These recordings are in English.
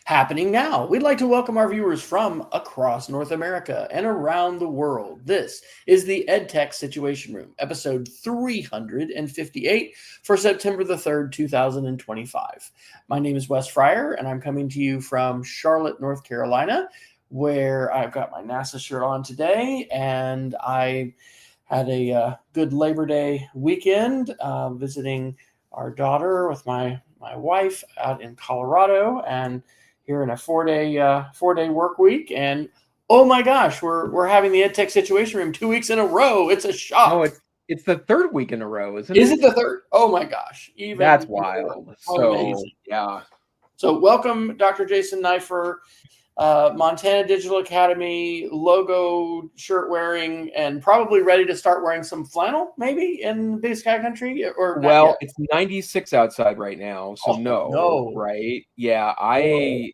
happening now. We'd like to welcome our viewers from across North America and around the world. This is the EdTech Situation Room, episode 358 for September the 3rd, 2025. My name is Wesley Fryer, and I'm coming to you from Charlotte, North Carolina, where I've got my NASA shirt on today, and I had a good Labor Day weekend visiting our daughter with my wife out in Colorado, and here in a four-day work week. And oh my gosh, we're having the EdTech Situation Room 2 weeks in a row. It's a shock. Oh, it's the third week in a row, isn't it? Is it the third? Oh my gosh. That's wild. Amazing. Yeah. So welcome, Dr. Jason Neiffer, Montana Digital Academy logo shirt wearing, and probably ready to start wearing some flannel, maybe in Big Sky Country, or well, it's 96 outside right now, so no, right? Yeah,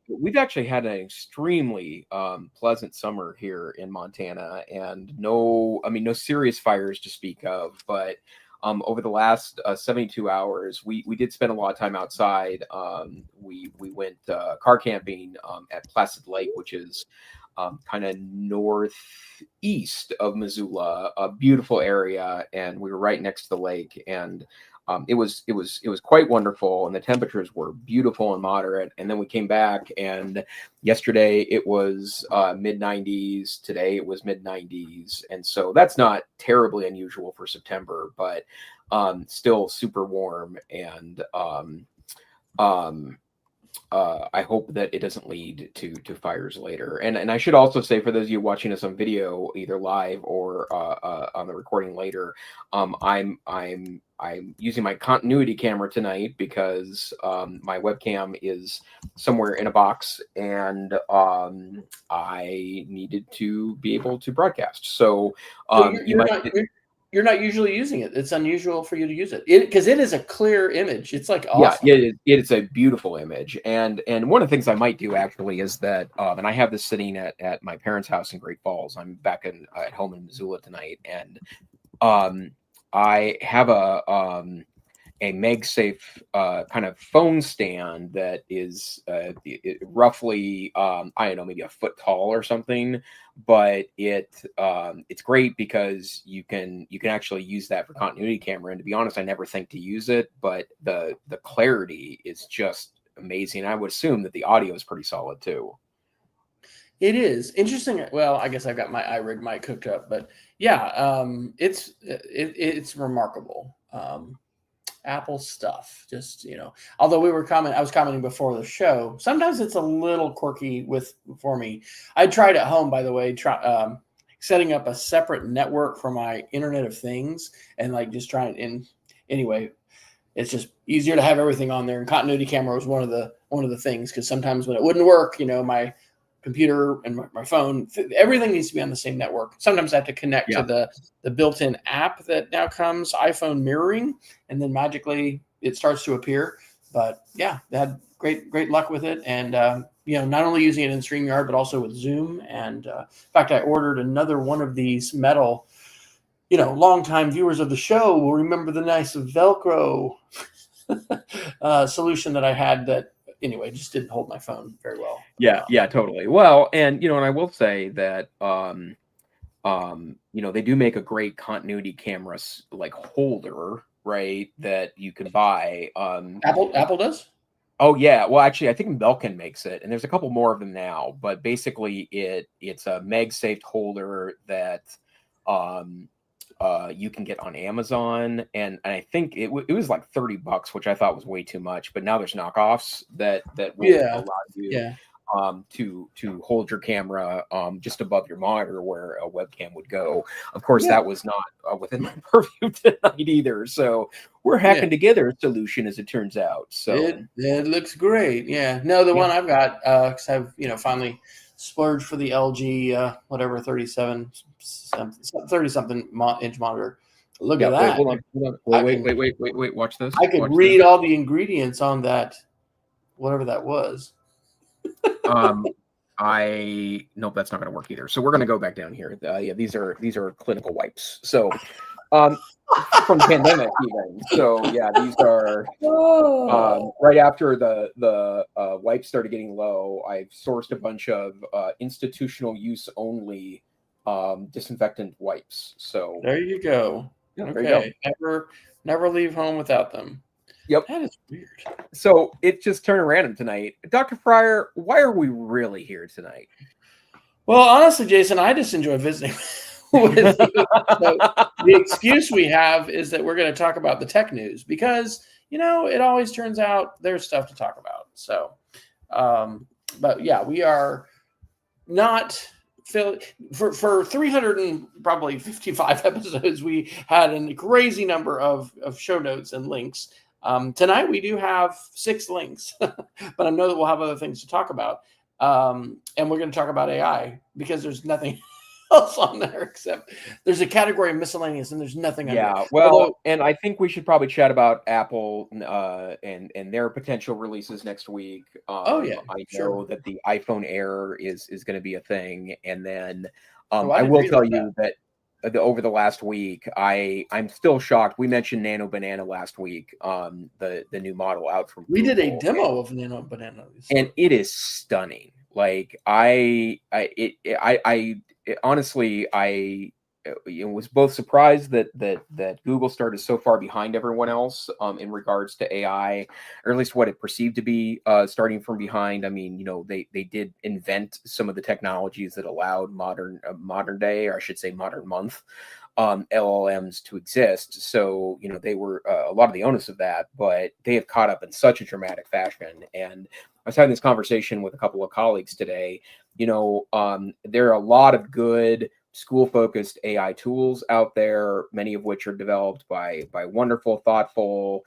we've actually had an extremely pleasant summer here in Montana, and no serious fires to speak of, but over the last 72 hours, we did spend a lot of time outside. We went car camping at Placid Lake, which is kind of northeast of Missoula, a beautiful area, and we were right next to the lake, and it was quite wonderful, and the temperatures were beautiful and moderate. And then we came back, and yesterday it was mid 90s. Today it was mid 90s, and so that's not terribly unusual for September, but still super warm. And I hope that it doesn't lead to fires later. And I should also say, for those of you watching us on video, either live or on the recording later, I'm using my continuity camera tonight because my webcam is somewhere in a box, and I needed to be able to broadcast. So you're not usually using it. It's unusual for you to use it because it is a clear image. It's like awesome. Yeah, it's a beautiful image. And one of the things I might do actually is that, and I have this sitting at my parents' house in Great Falls. I'm back at home in Missoula tonight, and I have a MagSafe kind of phone stand that is roughly I don't know, maybe a foot tall or something, but it's great because you can actually use that for continuity camera. And to be honest, I never think to use it, but the clarity is just amazing. I would assume that the audio is pretty solid too. It is interesting. Well, I guess I've got my iRig mic hooked up, but yeah, it's remarkable. Apple stuff, just, although I was commenting before the show, sometimes it's a little quirky for me. I tried at home, by the way, setting up a separate network for my Internet of Things, and anyway, it's just easier to have everything on there. And continuity camera was one of the things, because sometimes when it wouldn't work, my computer and my phone, everything needs to be on the same network. Sometimes I have to connect to the built-in app that now comes, iPhone mirroring, and then magically it starts to appear. But yeah, they had great luck with it, and not only using it in StreamYard but also with Zoom. And in fact, I ordered another one of these metal. Longtime viewers of the show will remember the nice Velcro solution that I had that, anyway, just didn't hold my phone very well. Yeah, totally. Well, and and I will say that they do make a great continuity camera like holder, right? That you can buy. Apple does? Oh yeah. Well, actually, I think Belkin makes it, and there's a couple more of them now. But basically, it's a MagSafe holder that you can get on Amazon, and I think it was like $30, which I thought was way too much. But now there's knockoffs that will allow you to hold your camera just above your monitor where a webcam would go. Of course, that was not within my purview tonight either. So we're hacking together a solution, as it turns out. So it looks great. Yeah. No, the one I've got, because I've finally splurged for the LG whatever 30-something inch monitor. Look at that. Hold on. Wait. Watch this. I could read all the ingredients on that, whatever that was. Nope, that's not going to work either. So we're going to go back down here. These are clinical wipes. So From the pandemic even. So yeah, these are right after the wipes started getting low. I've sourced a bunch of institutional use only disinfectant wipes. So there you go. yeah, Okay, there you go. never leave home without them. Yep. That is weird. So it just turned random tonight. Dr. Fryer, why are we really here tonight? Well, honestly, Jason, I just enjoy visiting with you. So the excuse we have is that we're going to talk about the tech news because, it always turns out there's stuff to talk about. So, but yeah, we are not for 300 and probably 55 episodes. We had a crazy number of show notes and links. Tonight we do have 6 links, but I know that we'll have other things to talk about. And we're going to talk about AI because there's nothing else on there except there's a category of miscellaneous and there's nothing. Yeah, well, and I think we should probably chat about Apple and their potential releases next week. Yeah, I know that the iPhone Air is going to be a thing, and then I I will tell you that over the last week, I'm still shocked. We mentioned Nano Banana last week, the new model out from we Google, did a demo of Nano Banana, and it is stunning. Like honestly, I was both surprised that Google started so far behind everyone else in regards to AI, or at least what it perceived to be starting from behind. I mean, they did invent some of the technologies that allowed modern day, or I should say modern month, LLMs to exist. So, they were a lot of the onus of that, but they have caught up in such a dramatic fashion. And I was having this conversation with a couple of colleagues today. There are a lot of good school-focused AI tools out there, many of which are developed by wonderful, thoughtful,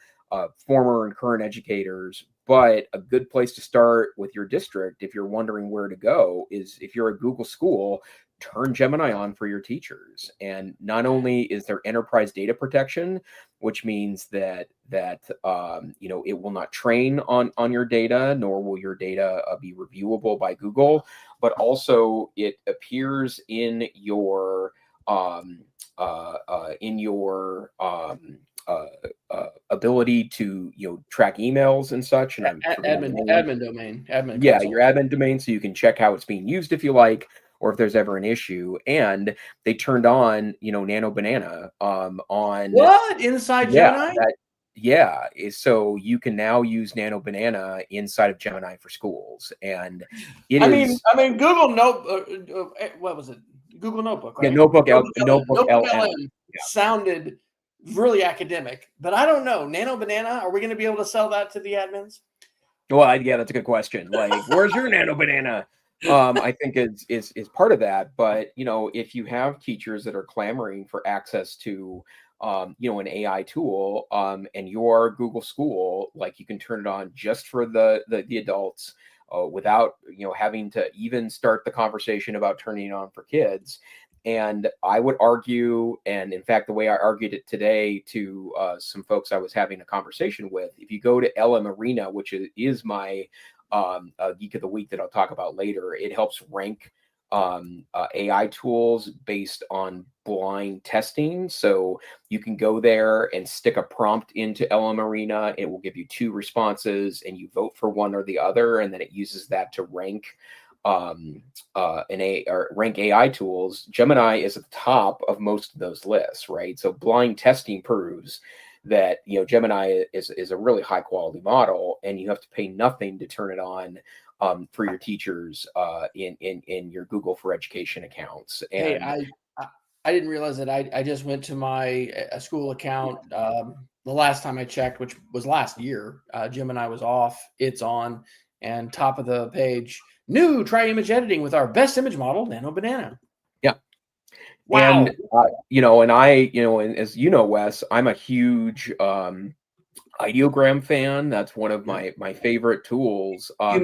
former and current educators. But a good place to start with your district, if you're wondering where to go, is if you're a Google school, turn Gemini on for your teachers. And not only is there enterprise data protection, which means that it will not train on your data, nor will your data be reviewable by Google, but also it appears in your ability to track emails and such. And admin domain, admin yeah, console. your admin domain, so you can check how it's being used if you like, or if there's ever an issue. And they turned on Nano Banana on what inside Gemini? So you can now use Nano Banana inside of Gemini for schools, and I mean Google what was it? Google Notebook, right? Yeah, Notebook Notebook LM. LM sounded really academic, but I don't know. Nano Banana, are we going to be able to sell that to the admins? Well, yeah, that's a good question. Like, where's your Nano Banana? I think is part of that. But if you have teachers that are clamoring for access to an AI tool, and your Google school, like, you can turn it on just for the adults, without having to even start the conversation about turning it on for kids. And I would argue, and in fact, the way I argued it today to some folks I was having a conversation with, if you go to LM Arena, which is my Geek of the Week that I'll talk about later, it helps rank AI tools based on blind testing. So you can go there and stick a prompt into LM Arena. It will give you 2 responses, and you vote for one or the other, and then it uses that to rank rank AI tools. Gemini is at the top of most of those lists, right? So blind testing proves that Gemini is a really high quality model, and you have to pay nothing to turn it on for your teachers in your Google for Education accounts. And hey, I didn't realize that. I just went to my school account the last time I checked, which was last year. Gemini was off. It's on, and top of the page, new, try image editing with our best image model, Nano Banana. Yeah. Wow. And and as you know, Wes, I'm a huge ideogram fan. That's one of my favorite tools. You're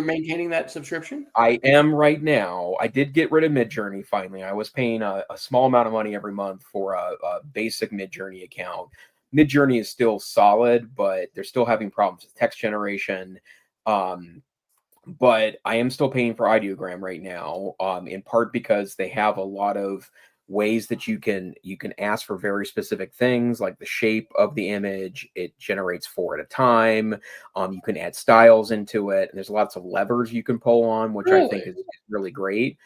maintaining that subscription? I am right now. I did get rid of Midjourney finally. I was paying a small amount of money every month for a basic Midjourney account. Midjourney is still solid, but they're still having problems with text generation. But I am still paying for ideogram right now, in part because they have a lot of ways that you can ask for very specific things, like the shape of the image. It generates 4 at a time. You can add styles into it, and there's lots of levers you can pull on, which I think is really great.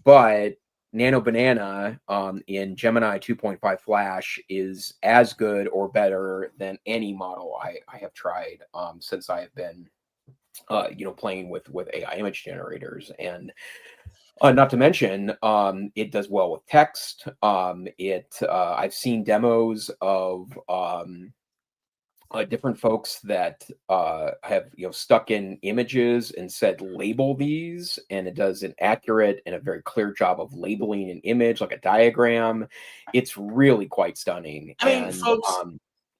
But Nano Banana in Gemini 2.5 Flash is as good or better than any model I have tried since I have been playing with AI image generators. And not to mention, it does well with text. I've seen demos of different folks that have stuck in images and said label these, and it does an accurate and a very clear job of labeling an image like a diagram. It's really quite stunning. I mean, folks,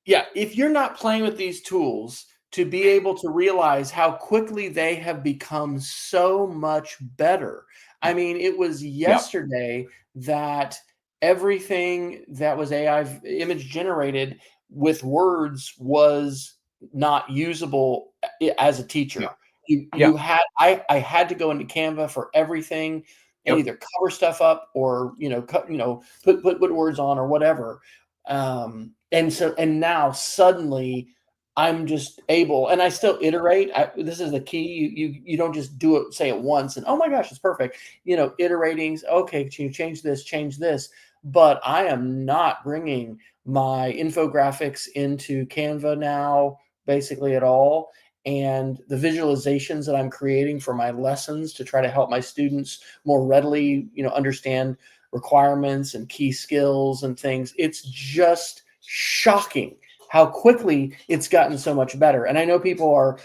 yeah, if you're not playing with these tools, to be able to realize how quickly they have become so much better. I mean, it was yesterday that everything that was AI image generated with words was not usable as a teacher. You had I had to go into Canva for everything and either cover stuff up or put words on or whatever. And now suddenly I'm just able, and I still iterate. This is the key. You don't just do it, say it once, and oh my gosh, it's perfect. Iterating. Okay, change this. But I am not bringing my infographics into Canva now, basically at all. And the visualizations that I'm creating for my lessons to try to help my students more readily, understand requirements and key skills and things. It's just shocking how quickly it's gotten so much better. And I know people are,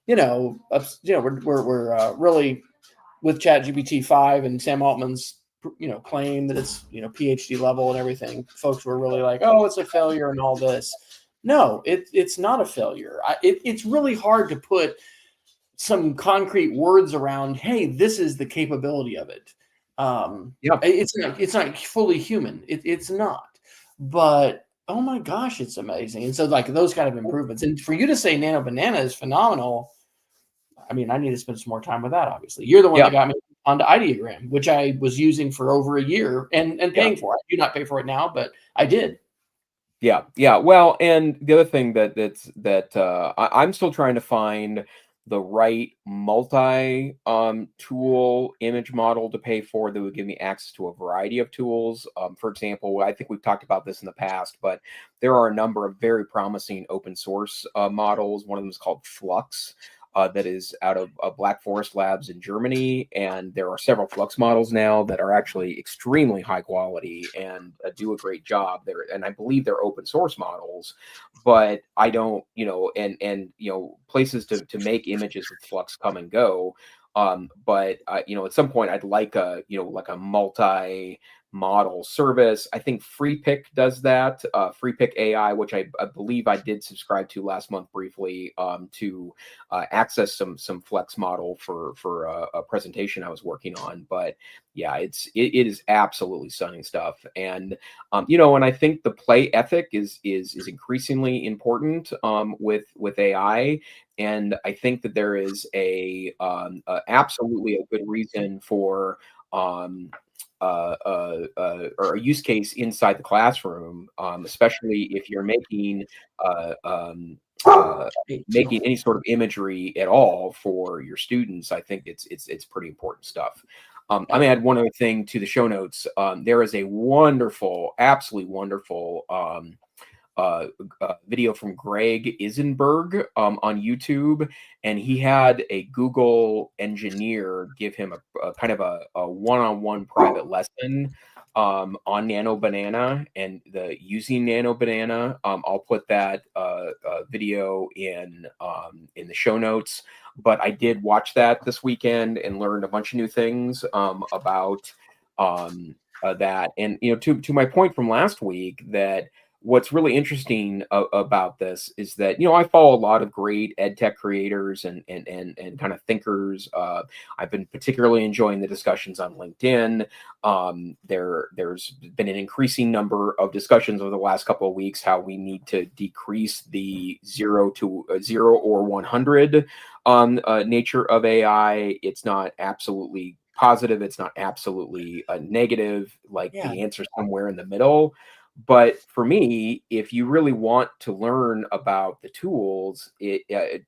we're really with ChatGPT 5 and Sam Altman's, claim that it's, PhD level and everything. Folks were really like, oh, it's a failure and all this. No, it's not a failure. It's really hard to put some concrete words around, hey, this is the capability of it. It's not fully human. It's not. But oh my gosh, it's amazing. And so like those kind of improvements. And for you to say Nano Banana is phenomenal, I mean, I need to spend some more time with that, obviously. You're the one that got me onto Ideogram, which I was using for over a year and paying for. I do not pay for it now, but I did. Yeah. Well, and the other thing I'm still trying to find the right multi tool image model to pay for that would give me access to a variety of tools. For example, I think we've talked about this in the past, but there are a number of very promising open source models. One of them is called Flux. That is out of Black Forest Labs in Germany, and there are several Flux models now that are actually extremely high quality and do a great job there. And I believe they're open source models, but I don't, and places to make images with Flux come and go. But at some point I'd like a multi model service. I think FreePick does that. FreePick AI, which I believe I did subscribe to last month briefly to access some Flex model for a presentation I was working on. But yeah, it is absolutely stunning stuff. And and I think the play ethic is increasingly important with AI. And I think that there is absolutely a good reason for or a use case inside the classroom, especially if you're making any sort of imagery at all for your students. I think it's pretty important stuff. I'm gonna add one other thing to the show notes. There is a wonderful, absolutely wonderful video from Greg Isenberg on YouTube, and he had a Google engineer give him a kind of a one-on-one private lesson on Nano Banana and using Nano Banana. I'll put that video in the show notes. But I did watch that this weekend and learned a bunch of new things about that. And to my point from last week, that what's really interesting about this is that I follow a lot of great EdTech creators and kind of thinkers. I've been particularly enjoying the discussions on LinkedIn. There's been an increasing number of discussions over the last couple of weeks how we need to decrease the 0 or 100 nature of AI. It's not absolutely positive. It's not absolutely a negative, like Yeah. the answer somewhere in the middle. But for me, if you really want to learn about the tools,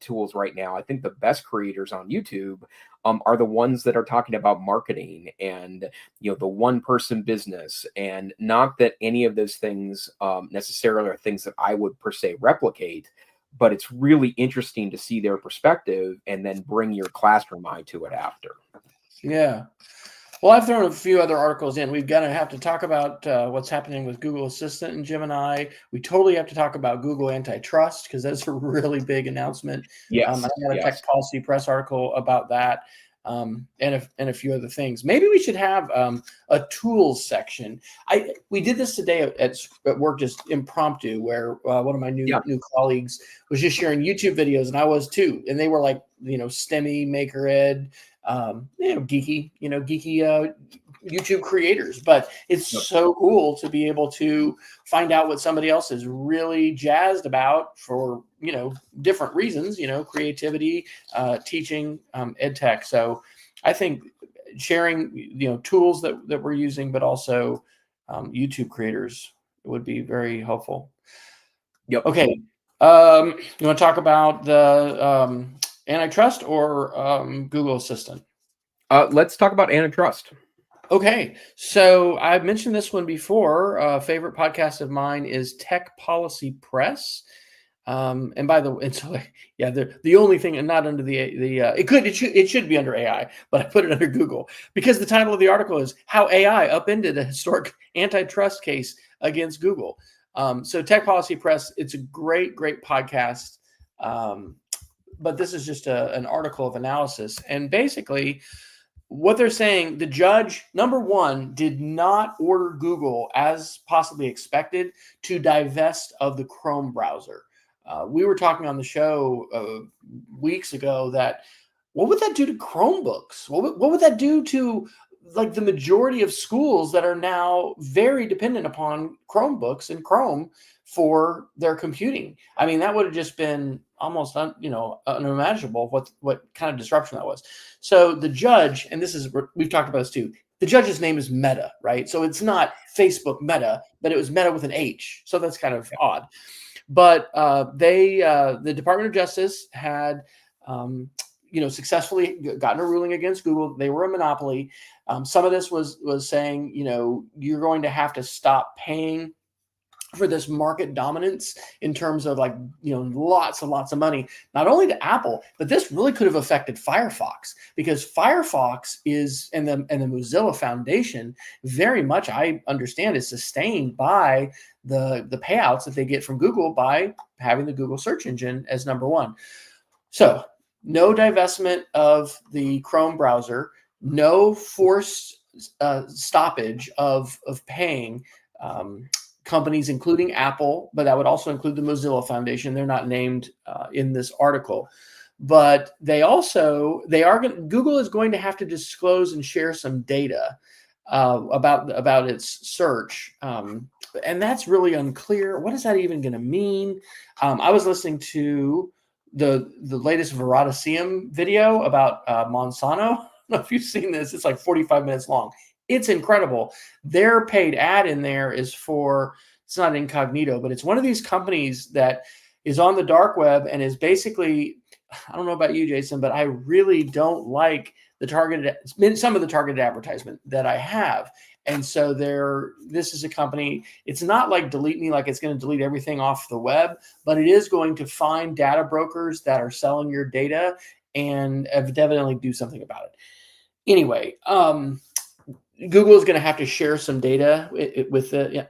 tools right now, I think the best creators on YouTube are the ones that are talking about marketing and the one person business. And not that any of those things necessarily are things that I would per se replicate, but it's really interesting to see their perspective and then bring your classroom eye to it after. Yeah. Well, I've thrown a few other articles in. We've got to have to talk about what's happening with Google Assistant and Gemini. We totally have to talk about Google antitrust, because that's a really big announcement. Yes. I got a Yes. Tech Policy Press article about that, and a few other things. Maybe we should have a tools section. We did this today at work, just impromptu, where one of my new colleagues was just sharing YouTube videos, and I was too, and they were like, STEMmy, Maker Ed, geeky YouTube creators. But it's so cool to be able to find out what somebody else is really jazzed about for different reasons, creativity, teaching, ed tech. So I think sharing tools that we're using, but also YouTube creators, would be very helpful. Yep. Okay. You want to talk about the antitrust or Google Assistant? Let's talk about antitrust. Okay, so I've mentioned this one before. Favorite podcast of mine is Tech Policy Press. And by the way, the only thing, and not under it should be under AI, but I put it under Google because the title of the article is "How AI Upended a Historic Antitrust Case Against Google." So Tech Policy Press, it's a great podcast. But this is just an article of analysis, and basically what they're saying, the judge, number one, did not order Google, as possibly expected, to divest of the Chrome browser. We were talking on the show weeks ago that what would that do to Chromebooks? What would that do to like the majority of schools that are now very dependent upon Chromebooks and Chrome for their computing? I mean, that would have just been almost unimaginable what kind of disruption that was. So the judge, and we've talked about this too, the judge's name is Meta, right? So it's not Facebook Meta, but it was Meta with an H. So that's kind of odd. But the Department of Justice had successfully gotten a ruling against Google. They were a monopoly. Some of this was saying, you're going to have to stop paying for this market dominance in terms of lots and lots of money, not only to Apple, but this really could have affected Firefox, because Firefox and the Mozilla Foundation very much, I understand, is sustained by the payouts that they get from Google by having the Google search engine as number one. So no divestment of the Chrome browser, no forced stoppage of paying companies, including Apple, but that would also include the Mozilla Foundation. They're not named in this article, but Google is going to have to disclose and share some data about its search, and that's really unclear. What is that even going to mean? I was listening to the latest Veritaseum video about Monsanto. I don't know if you've seen this. It's like 45 minutes long. It's incredible. Their paid ad in there is it's not incognito, but it's one of these companies that is on the dark web and is basically, I don't know about you, Jason, but I really don't like some of the targeted advertisement that I have. And so this is a company, it's not like Delete Me, like it's going to delete everything off the web, but it is going to find data brokers that are selling your data and evidently do something about it. Anyway, Google is going to have to share some data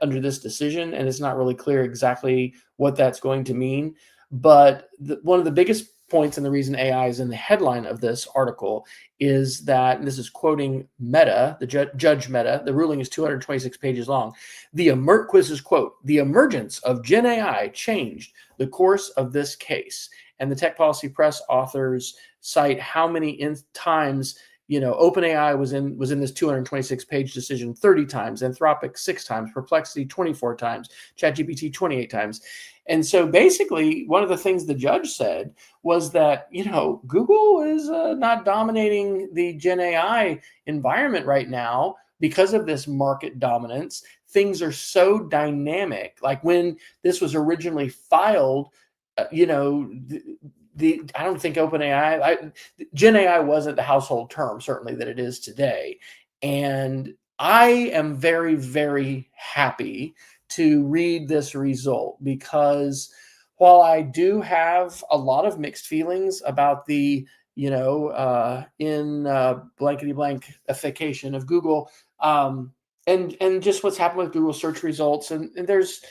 under this decision, and it's not really clear exactly what that's going to mean. But one of the biggest points, and the reason AI is in the headline of this article, is that, and this is quoting Meta, Judge Meta, the ruling is 226 pages long. This is quote, "The emergence of Gen AI changed the course of this case." And the Tech Policy Press authors cite how many times OpenAI was in this 226-page decision 30 times, Anthropic 6 times, Perplexity 24 times, ChatGPT 28 times. And so basically, one of the things the judge said was that, Google is not dominating the Gen AI environment right now because of this market dominance. Things are so dynamic. Like when this was originally filed, I don't think OpenAI, Gen AI wasn't the household term, certainly, that it is today. And I am very, very happy to read this result, because while I do have a lot of mixed feelings about the, blankety blankification of Google, and just what's happened with Google search results, and there's,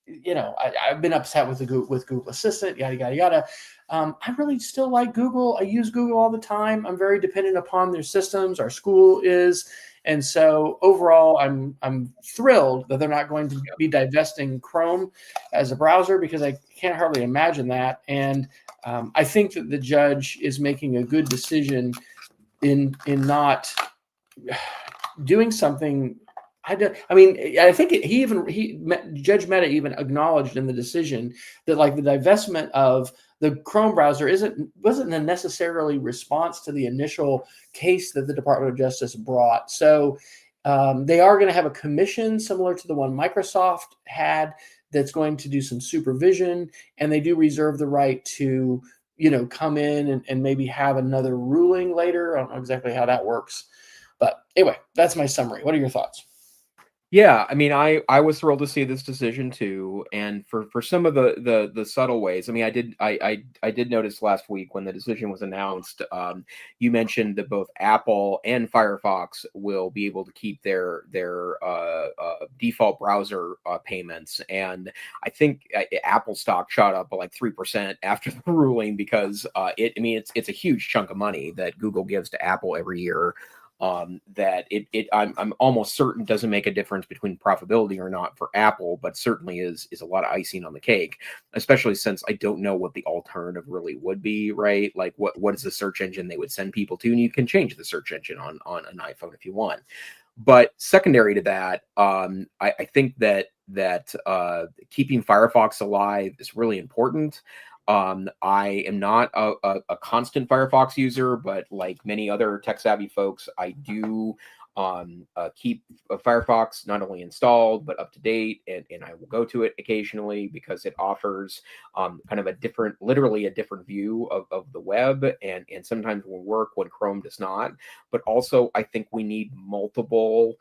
I've been upset with Google Assistant, yada yada yada. I really still like Google. I use Google all the time. I'm very dependent upon their systems. Our school is, and so overall, I'm thrilled that they're not going to be divesting Chrome as a browser, because I can't hardly imagine that. And I think that the judge is making a good decision in not doing something. I think Judge Mehta even acknowledged in the decision that, like, the divestment of the Chrome browser wasn't a necessarily response to the initial case that the Department of Justice brought. So they are going to have a commission similar to the one Microsoft had that's going to do some supervision, and they do reserve the right to, come in and maybe have another ruling later. I don't know exactly how that works. But anyway, that's my summary. What are your thoughts? Yeah, I mean, I was thrilled to see this decision too, and for some of the subtle ways. I mean, I did notice last week when the decision was announced. You mentioned that both Apple and Firefox will be able to keep their default browser payments, and I think Apple stock shot up by like 3% after the ruling, because it's a huge chunk of money that Google gives to Apple every year. That I'm almost certain doesn't make a difference between profitability or not for Apple, but certainly is a lot of icing on the cake, especially since I don't know what the alternative really would be, right? Like what is the search engine they would send people to? And you can change the search engine on an iPhone if you want. But secondary to that, I think that keeping Firefox alive is really important. I am not a constant Firefox user, but like many other tech savvy folks, I do keep Firefox not only installed but up to date, and I will go to it occasionally because it offers kind of literally a different view of the web, and sometimes will work when Chrome does not. But also, I think we need multiple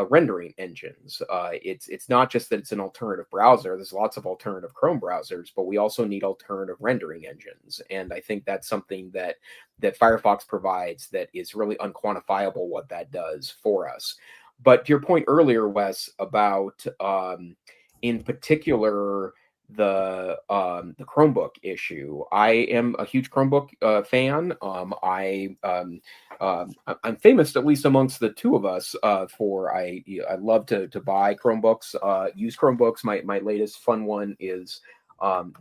rendering engines. It's not just that it's an alternative browser. There's lots of alternative Chrome browsers, but we also need alternative rendering engines. And I think that's something that Firefox provides that is really unquantifiable what that does for us. But to your point earlier, Wes, about in particular the Chromebook issue. I am a huge Chromebook fan. I'm famous, at least amongst the two of us, for I love to buy Chromebooks, use Chromebooks. My latest fun one is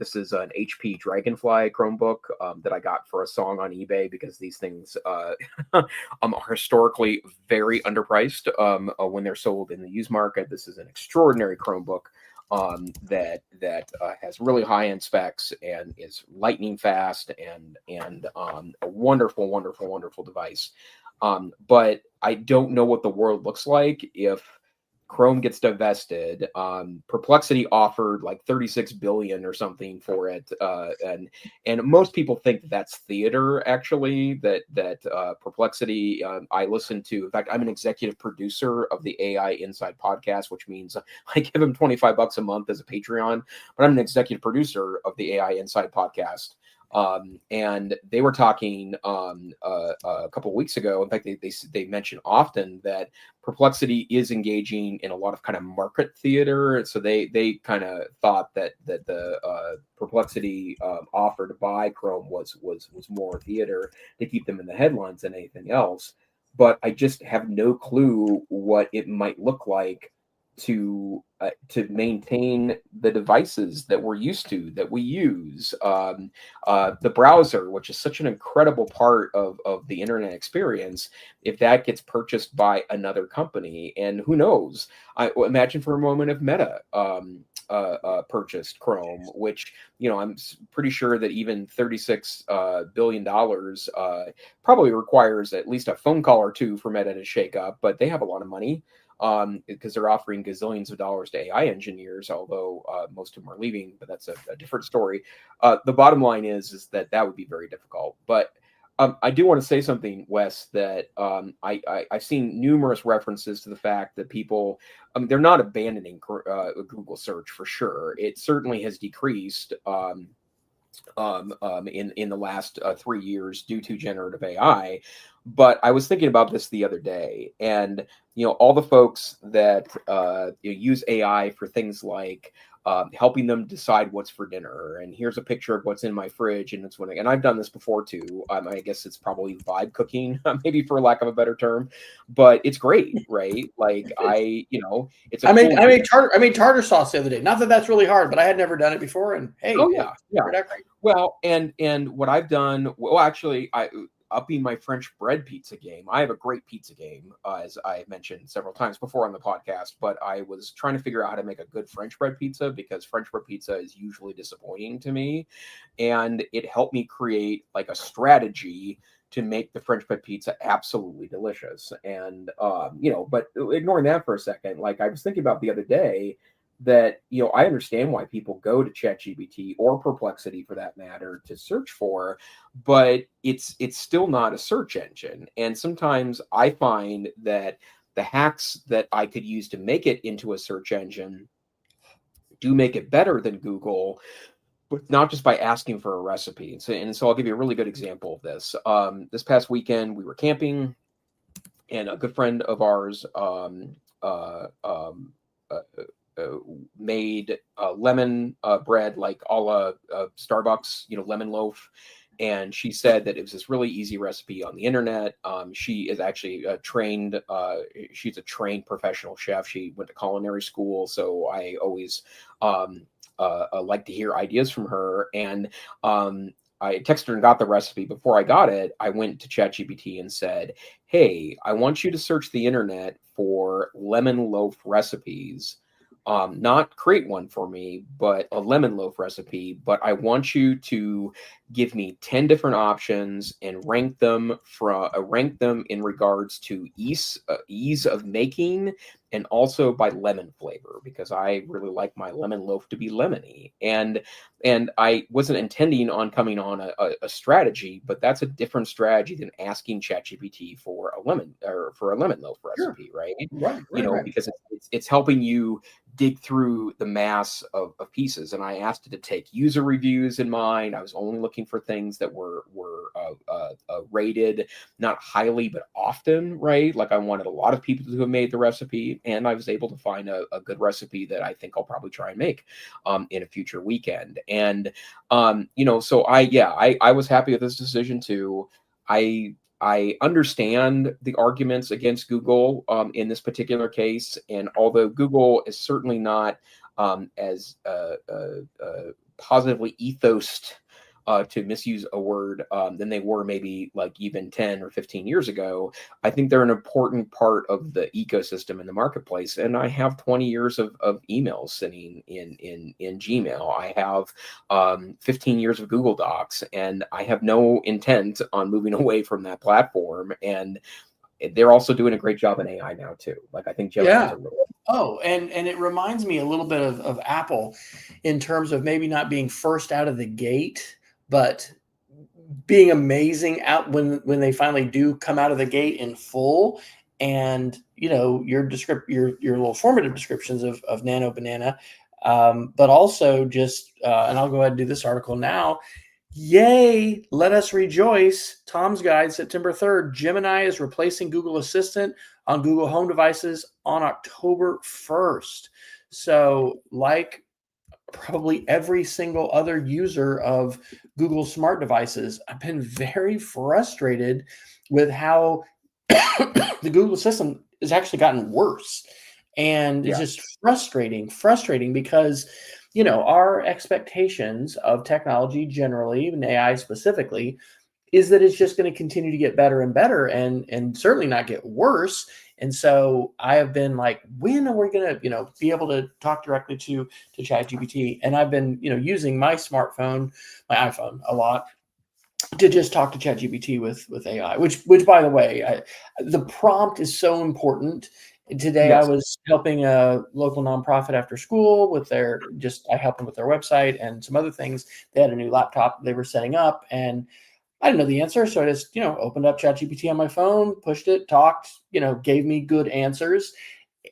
this is an HP Dragonfly Chromebook that I got for a song on eBay, because these things are historically very underpriced when they're sold in the used market. This is an extraordinary Chromebook that has really high-end specs and is lightning fast and a wonderful device. But I don't know what the world looks like if Chrome gets divested. Perplexity offered like 36 billion or something for it, and most people think that's theater. Actually, that Perplexity. I listen to. In fact, I'm an executive producer of the AI Inside podcast, which means I give them $25 a month as a Patreon. But I'm an executive producer of the AI Inside podcast. And they were talking a couple of weeks ago. In fact, they mention often that Perplexity is engaging in a lot of kind of market theater. So they kind of thought that the Perplexity offer to buy Chrome was more theater to keep them in the headlines than anything else. But I just have no clue what it might look like to maintain the devices that we're used to, that we use. The browser, which is such an incredible part of the internet experience, if that gets purchased by another company, and who knows, imagine for a moment if Meta purchased Chrome, which, I'm pretty sure that even $36 billion probably requires at least a phone call or two for Meta to shake up, but they have a lot of money because they're offering gazillions of dollars to AI engineers, although most of them are leaving, but that's a different story. The bottom line is that would be very difficult. But I do want to say something, Wes, that I've seen numerous references to the fact that people, they're not abandoning Google search for sure. It certainly has decreased in the last 3 years due to generative AI. But I was thinking about this the other day, and all the folks that use AI for things like helping them decide what's for dinner, and here's a picture of what's in my fridge, and and I've done this before too. I guess it's probably vibe cooking, maybe for lack of a better term, but it's great, right? Like it's I made tartar sauce the other day. Not that that's really hard, but I had never done it before, and hey, oh yeah, yeah. Well, and what I've done, actually, upping my French bread pizza game. I have a great pizza game, as I mentioned several times before on the podcast, but I was trying to figure out how to make a good French bread pizza because French bread pizza is usually disappointing to me. And it helped me create like a strategy to make the French bread pizza absolutely delicious. And, but ignoring that for a second, like I was thinking about the other day, that I understand why people go to ChatGPT or Perplexity for that matter to search for, but it's still not a search engine. And sometimes I find that the hacks that I could use to make it into a search engine do make it better than Google, but not just by asking for a recipe. And so I'll give you a really good example of this. This past weekend we were camping, and a good friend of ours made lemon bread, like a la Starbucks, lemon loaf. And she said that it was this really easy recipe on the internet. She is actually trained. She's a trained professional chef. She went to culinary school. So I always like to hear ideas from her. And I texted her and got the recipe. Before I got it, I went to ChatGPT and said, hey, I want you to search the internet for lemon loaf recipes. Not create one for me, but a lemon loaf recipe. But I want you to give me 10 different options and rank them in regards to ease of making, and also by lemon flavor, because I really like my lemon loaf to be lemony. And I wasn't intending on coming on a strategy, but that's a different strategy than asking ChatGPT for a lemon loaf recipe, sure. right? Right. Because it's helping you dig through the mass of pieces. And I asked it to take user reviews in mind. I was only looking for things that were rated not highly but often, right? Like I wanted a lot of people to have made the recipe, and I was able to find a good recipe that I think I'll probably try and make in a future weekend. And so I was happy with this decision too. I understand the arguments against Google in this particular case, and although Google is certainly not as positively ethosed, to misuse a word, than they were maybe like even 10 or 15 years ago, I think they're an important part of the ecosystem in the marketplace. And I have 20 years of emails sitting in Gmail. I have 15 years of Google Docs, and I have no intent on moving away from that platform. And they're also doing a great job in AI now too. Like I think Gemini is a really and it reminds me a little bit of Apple in terms of maybe not being first out of the gate, but being amazing out when they finally do come out of the gate in full. And your little formative descriptions of Nano Banana, but also just and I'll go ahead and do this article now. Yay, let us rejoice. Tom's Guide, September 3rd. Gemini is replacing Google Assistant on Google Home devices on October 1st. So like probably every single other user of Google smart devices, I've been very frustrated with how the Google system has actually gotten worse. And it's just frustrating because, our expectations of technology generally, and AI specifically, is that it's just going to continue to get better and better, and certainly not get worse. And so I have been like, when are we going to, be able to talk directly to ChatGPT? And I've been, using my smartphone, my iPhone, a lot to just talk to ChatGPT with AI, which by the way, the prompt is so important. Today I Yes. was helping a local nonprofit after school with I helped them with their website and some other things. They had a new laptop they were setting up, and I didn't know the answer. So I just, opened up ChatGPT on my phone, pushed it, talked, gave me good answers.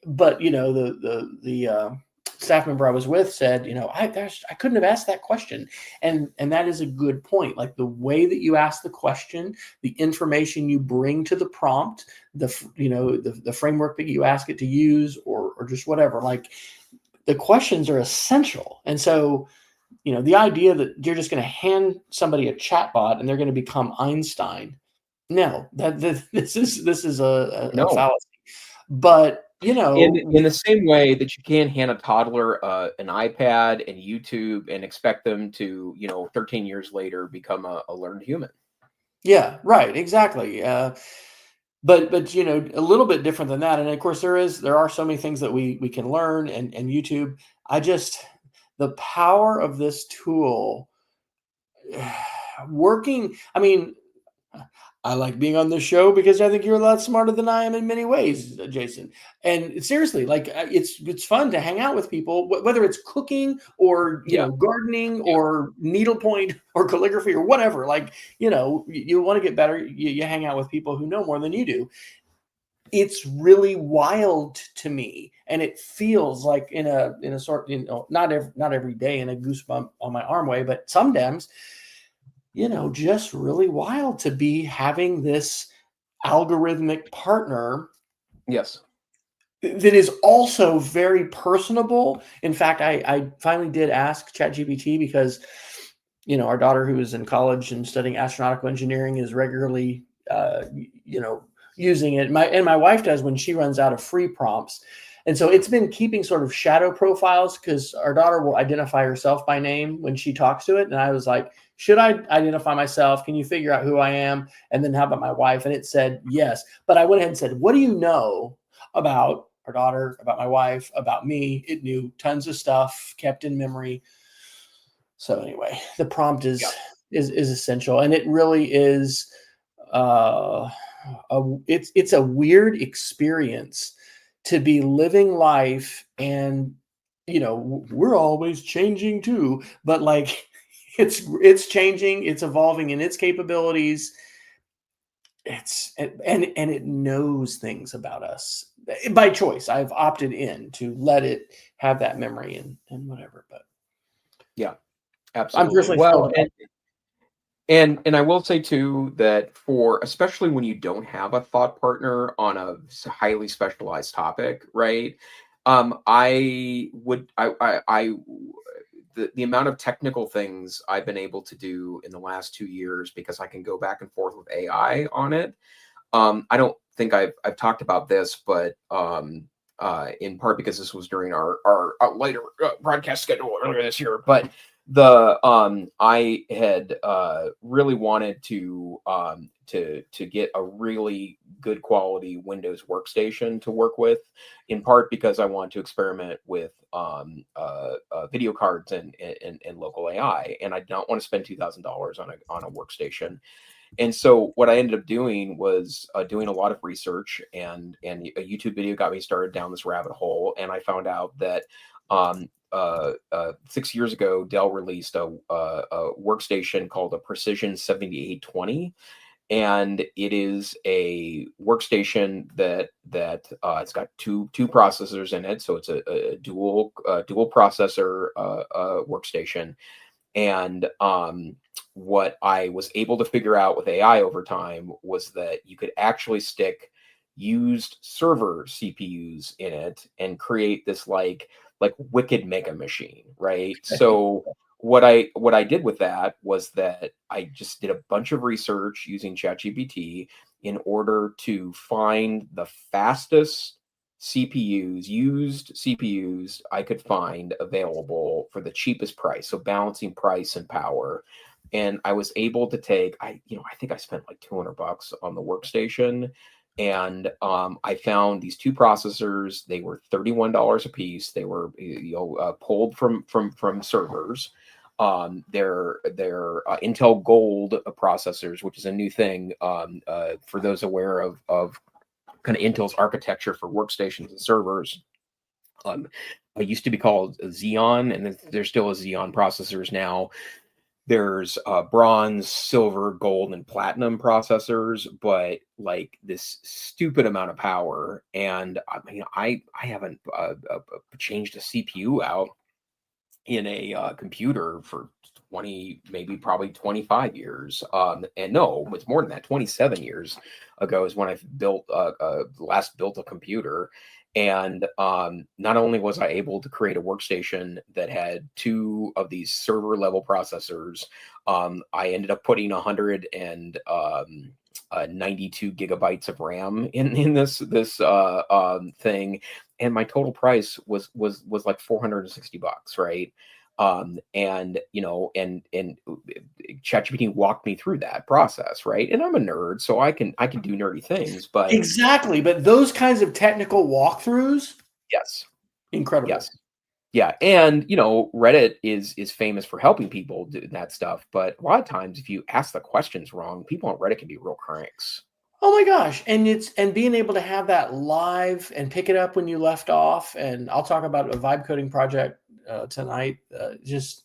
But, the staff member I was with said, I couldn't have asked that question. And that is a good point. Like the way that you ask the question, the information you bring to the prompt, the framework that you ask it to use, or just whatever, like the questions are essential. And so, the idea that you're just going to hand somebody a chatbot and they're going to become Einstein. No, this is a No. fallacy. But, In the same way that you can't hand a toddler an iPad and YouTube and expect them to, 13 years later become a learned human. yeah, right, exactly. But a little bit different than that. And of course, there are so many things that we can learn, and YouTube. The power of this tool working. I mean, I like being on this show because I think you're a lot smarter than I am in many ways, Jason. And seriously, like it's fun to hang out with people, whether it's cooking or gardening or needlepoint or calligraphy or whatever. Like you want to get better, you hang out with people who know more than you do. It's really wild to me, and it feels like in a sort, not every day in a goosebump on my arm way, but sometimes, just really wild to be having this algorithmic partner. Yes. That is also very personable. In fact, I finally did ask ChatGPT because, our daughter, who is in college and studying astronautical engineering, is regularly, using it. My wife does when she runs out of free prompts. And so it's been keeping sort of shadow profiles because our daughter will identify herself by name when she talks to it. And I was like, should I identify myself? Can you figure out who I am? And then how about my wife? And it said yes. But I went ahead and said, what do you know about our daughter, about my wife, about me? It knew tons of stuff, kept in memory. So anyway, the prompt is essential, and it really is. It's a weird experience to be living life, and we're always changing too, but like it's changing, it's evolving in its capabilities. And it knows things about us by choice. I've opted in to let it have that memory and whatever. But Yeah, I'm absolutely. personally Well, thrilled about it. and I will say too that especially when you don't have a thought partner on a highly specialized topic, right? I would I the amount of technical things I've been able to do in the last 2 years because I can go back and forth with AI on it. I don't think I've talked about this, but in part because this was during our later broadcast schedule earlier this year. But I had really wanted to get a really good quality Windows workstation to work with, in part because I want to experiment with video cards and local AI, and I don't want to spend $2,000 on a workstation. And so what I ended up doing was doing a lot of research, and a YouTube video got me started down this rabbit hole. And I found out that 6 years ago, Dell released a workstation called a Precision 7820. And it is a workstation that it's got two processors in it, so it's a dual processor workstation. And what I was able to figure out with AI over time was that you could actually stick used server CPUs in it and create this like wicked mega machine, right? So what I did with that was that I just did a bunch of research using ChatGPT in order to find the fastest used CPUs I could find available for the cheapest price. So balancing price and power. And I was able to take, I think I spent like $200 on the workstation. And I found these two processors. They were $31 a piece. They were pulled from servers. They're Intel Gold processors, which is a new thing for those aware of kind of Intel's architecture for workstations and servers. It used to be called Xeon, and there's still a Xeon processors now. There's bronze, silver, gold, and platinum processors, but like this stupid amount of power. And I mean, I haven't changed a CPU out in a computer for 20, maybe probably 25 years. And no, it's more than that. 27 years ago is when I last built a computer. And not only was I able to create a workstation that had two of these server level processors, I ended up putting 192 gigabytes of RAM in this thing, and my total price was like $460, right? And ChatGPT walked me through that process, right? And I'm a nerd, so I can do nerdy things, but exactly. But those kinds of technical walkthroughs, yes, incredible. Yes. Yeah, and Reddit is famous for helping people do that stuff, but a lot of times if you ask the questions wrong, people on Reddit can be real cranks. Oh my gosh. And being able to have that live and pick it up when you left off. And I'll talk about a vibe coding project tonight. It's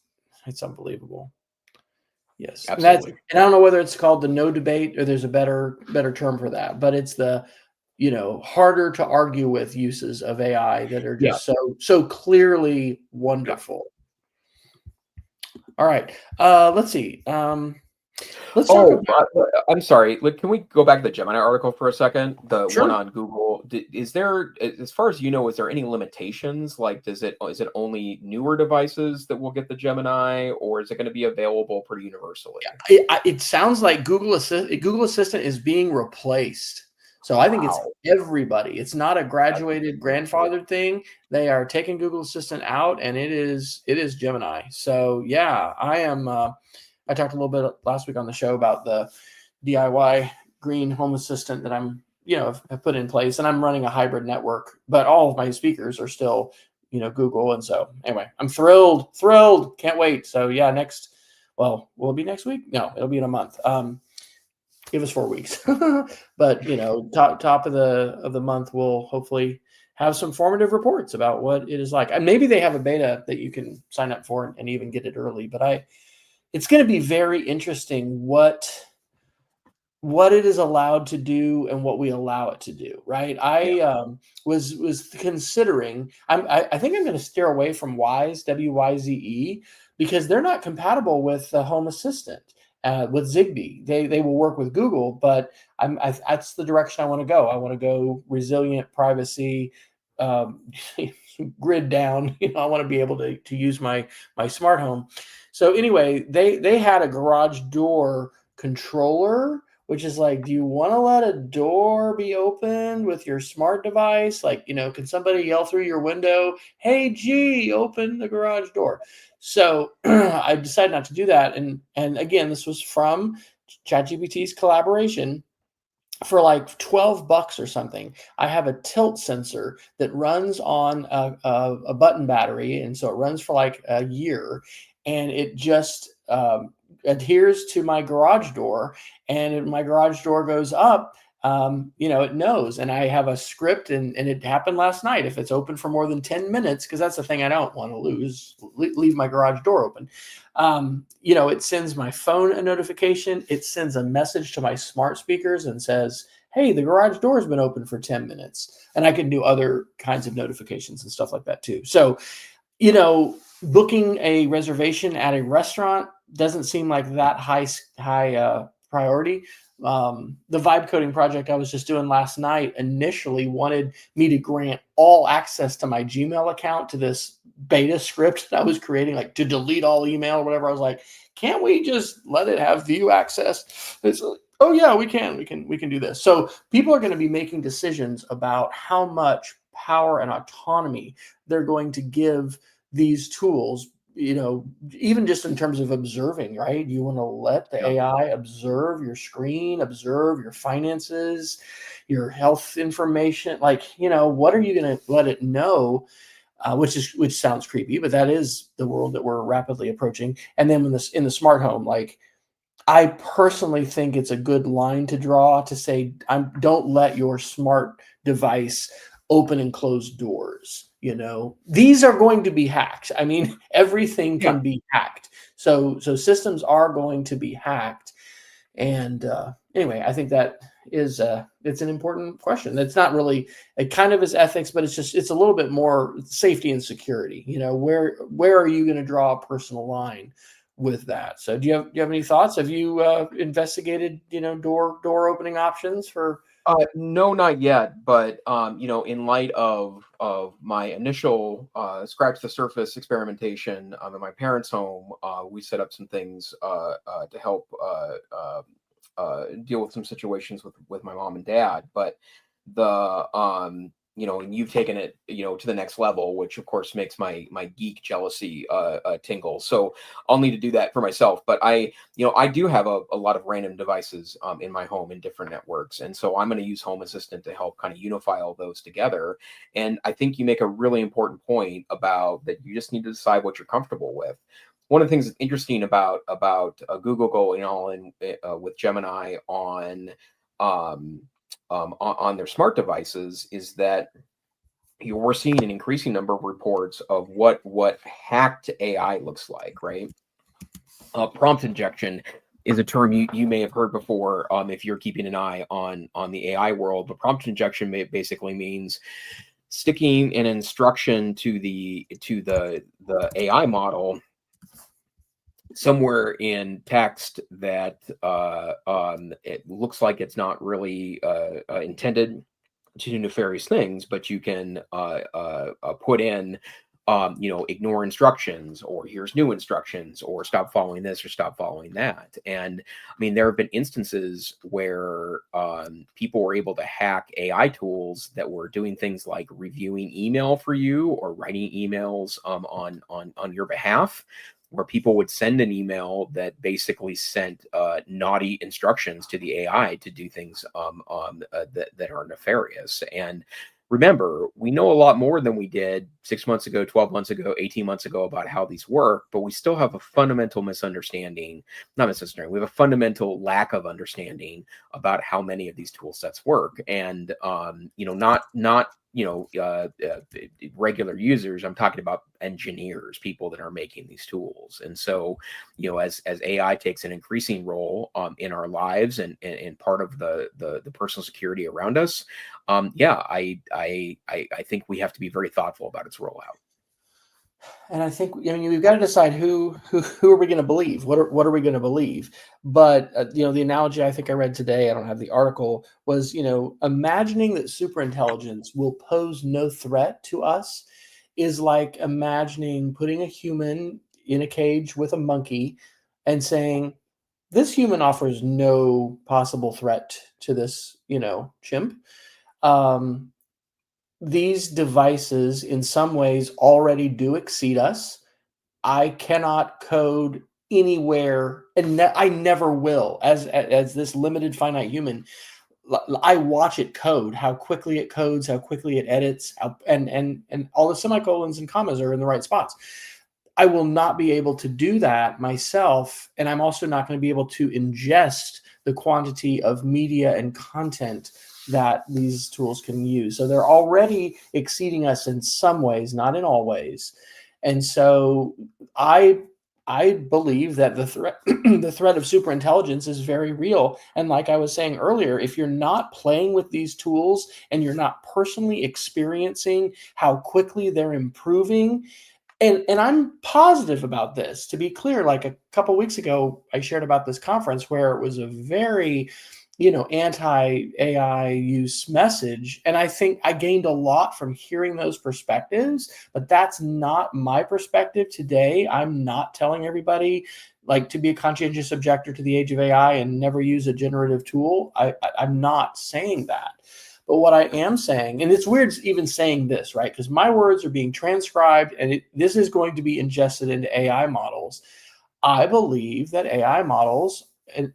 unbelievable. Yes. Absolutely. And I don't know whether it's called the no debate or there's a better term for that, but it's the, harder to argue with uses of AI that are just so clearly wonderful. All right. Let's see. Let's talk about. I'm sorry. Can we go back to the Gemini article for a second? The Sure. one on Google. Is there, as far as you know, is there any limitations? Like, is it only newer devices that will get the Gemini, or is it going to be available pretty universally? It sounds like Google Assistant is being replaced. So I think it's everybody. It's not a graduated grandfathered thing. They are taking Google Assistant out, and it is Gemini. So yeah, I am. I talked a little bit last week on the show about the DIY green home assistant that I'm, have put in place, and I'm running a hybrid network, but all of my speakers are still, Google. And so anyway, I'm thrilled, can't wait. So yeah, will it be next week? No, it'll be in a month. Give us 4 weeks, but top of the month, we'll hopefully have some formative reports about what it is like. And maybe they have a beta that you can sign up for and even get it early, but it's going to be very interesting what it is allowed to do and what we allow it to do. Right. I was considering, I think I'm going to steer away from Wise, WYZE, because they're not compatible with the Home Assistant, with Zigbee. They will work with Google, but that's the direction I want to go. I want to go resilient, privacy, grid down. I want to be able to use my smart home. So anyway, they had a garage door controller, which is like, do you want to let a door be opened with your smart device? Like, can somebody yell through your window, "Hey, G, open the garage door"? So I decided not to do that. And again, this was from ChatGPT's collaboration. For like $12 or something, I have a tilt sensor that runs on a button battery. And so it runs for like a year, and it just adheres to my garage door. And if my garage door goes up, it knows. And I have a script, and it happened last night. If it's open for more than 10 minutes, because that's the thing I don't want to leave my garage door open. It sends my phone a notification. It sends a message to my smart speakers and says, "Hey, the garage door has been open for 10 minutes. And I can do other kinds of notifications and stuff like that too. So, booking a reservation at a restaurant doesn't seem like that high priority. The vibe coding project I was just doing last night initially wanted me to grant all access to my Gmail account to this beta script that I was creating, like to delete all email or whatever. I was like, can't we just let it have view access? It's like, oh yeah, we can do this. So people are going to be making decisions about how much power and autonomy they're going to give these tools, even just in terms of observing, right? You want to let the AI observe your screen, observe your finances, your health information. Like, what are you going to let it know? Which sounds creepy, but that is the world that we're rapidly approaching. And then in the smart home, like, I personally think it's a good line to draw to say, don't let your smart device open and close doors. These are going to be hacked. I mean, everything can be hacked. So systems are going to be hacked. And anyway, I think that is it's an important question. It's not really, it kind of is ethics, but it's a little bit more safety and security. Where are you going to draw a personal line with that? So do you have any thoughts? Have you investigated door opening options for? No, not yet. But in light of my initial scratch the surface experimentation in my parents' home, we set up some things to help deal with some situations with my mom and dad. But the and you've taken it to the next level, which of course makes my geek jealousy tingle. So I'll need to do that for myself. But I do have a lot of random devices in my home in different networks, and so I'm going to use Home Assistant to help kind of unify all those together. And I think you make a really important point about that. You just need to decide what you're comfortable with. One of the things that's interesting about Google going all in with Gemini on their smart devices is that we're seeing an increasing number of reports of what hacked AI looks like, right? Prompt injection is a term you may have heard before if you're keeping an eye on the AI world. But prompt injection basically means sticking an instruction to the AI model somewhere in text that it looks like it's not really intended to do nefarious things, but you can put in, ignore instructions, or here's new instructions, or stop following this or stop following that. And I mean, there have been instances where people were able to hack AI tools that were doing things like reviewing email for you or writing emails on your behalf, where people would send an email that basically sent naughty instructions to the AI to do things that are nefarious. And remember, we know a lot more than we did 6 months ago, 12 months ago, 18 months ago about how these work, but we still have a fundamental misunderstanding, not misunderstanding, we have a fundamental lack of understanding about how many of these tool sets work. And, not regular users. I'm talking about engineers, people that are making these tools. And so, as AI takes an increasing role in our lives and part of the personal security around us, I think we have to be very thoughtful about its rollout. And I think, we've got to decide who are we going to believe? What are we going to believe? But the analogy I think I read today, I don't have the article, was imagining that superintelligence will pose no threat to us is like imagining putting a human in a cage with a monkey and saying, this human offers no possible threat to this chimp. These devices in some ways already do exceed us. I cannot code anywhere, and I never will. As this limited finite human, I watch it code, how quickly it codes, how quickly it edits, and all the semicolons and commas are in the right spots. I will not be able to do that myself, and I'm also not going to be able to ingest the quantity of media and content that these tools can use. So they're already exceeding us in some ways, not in all ways. And so I believe that the threat the threat of superintelligence is very real. And like I was saying earlier, if you're not playing with these tools and you're not personally experiencing how quickly they're improving, and I'm positive about this, to be clear, like a couple weeks ago, I shared about this conference where it was a very anti-AI use message. And I think I gained a lot from hearing those perspectives, but that's not my perspective today. I'm not telling everybody like to be a conscientious objector to the age of AI and never use a generative tool. I'm not saying that. But what I am saying, and it's weird even saying this, right? Because my words are being transcribed and this is going to be ingested into AI models. I believe that AI models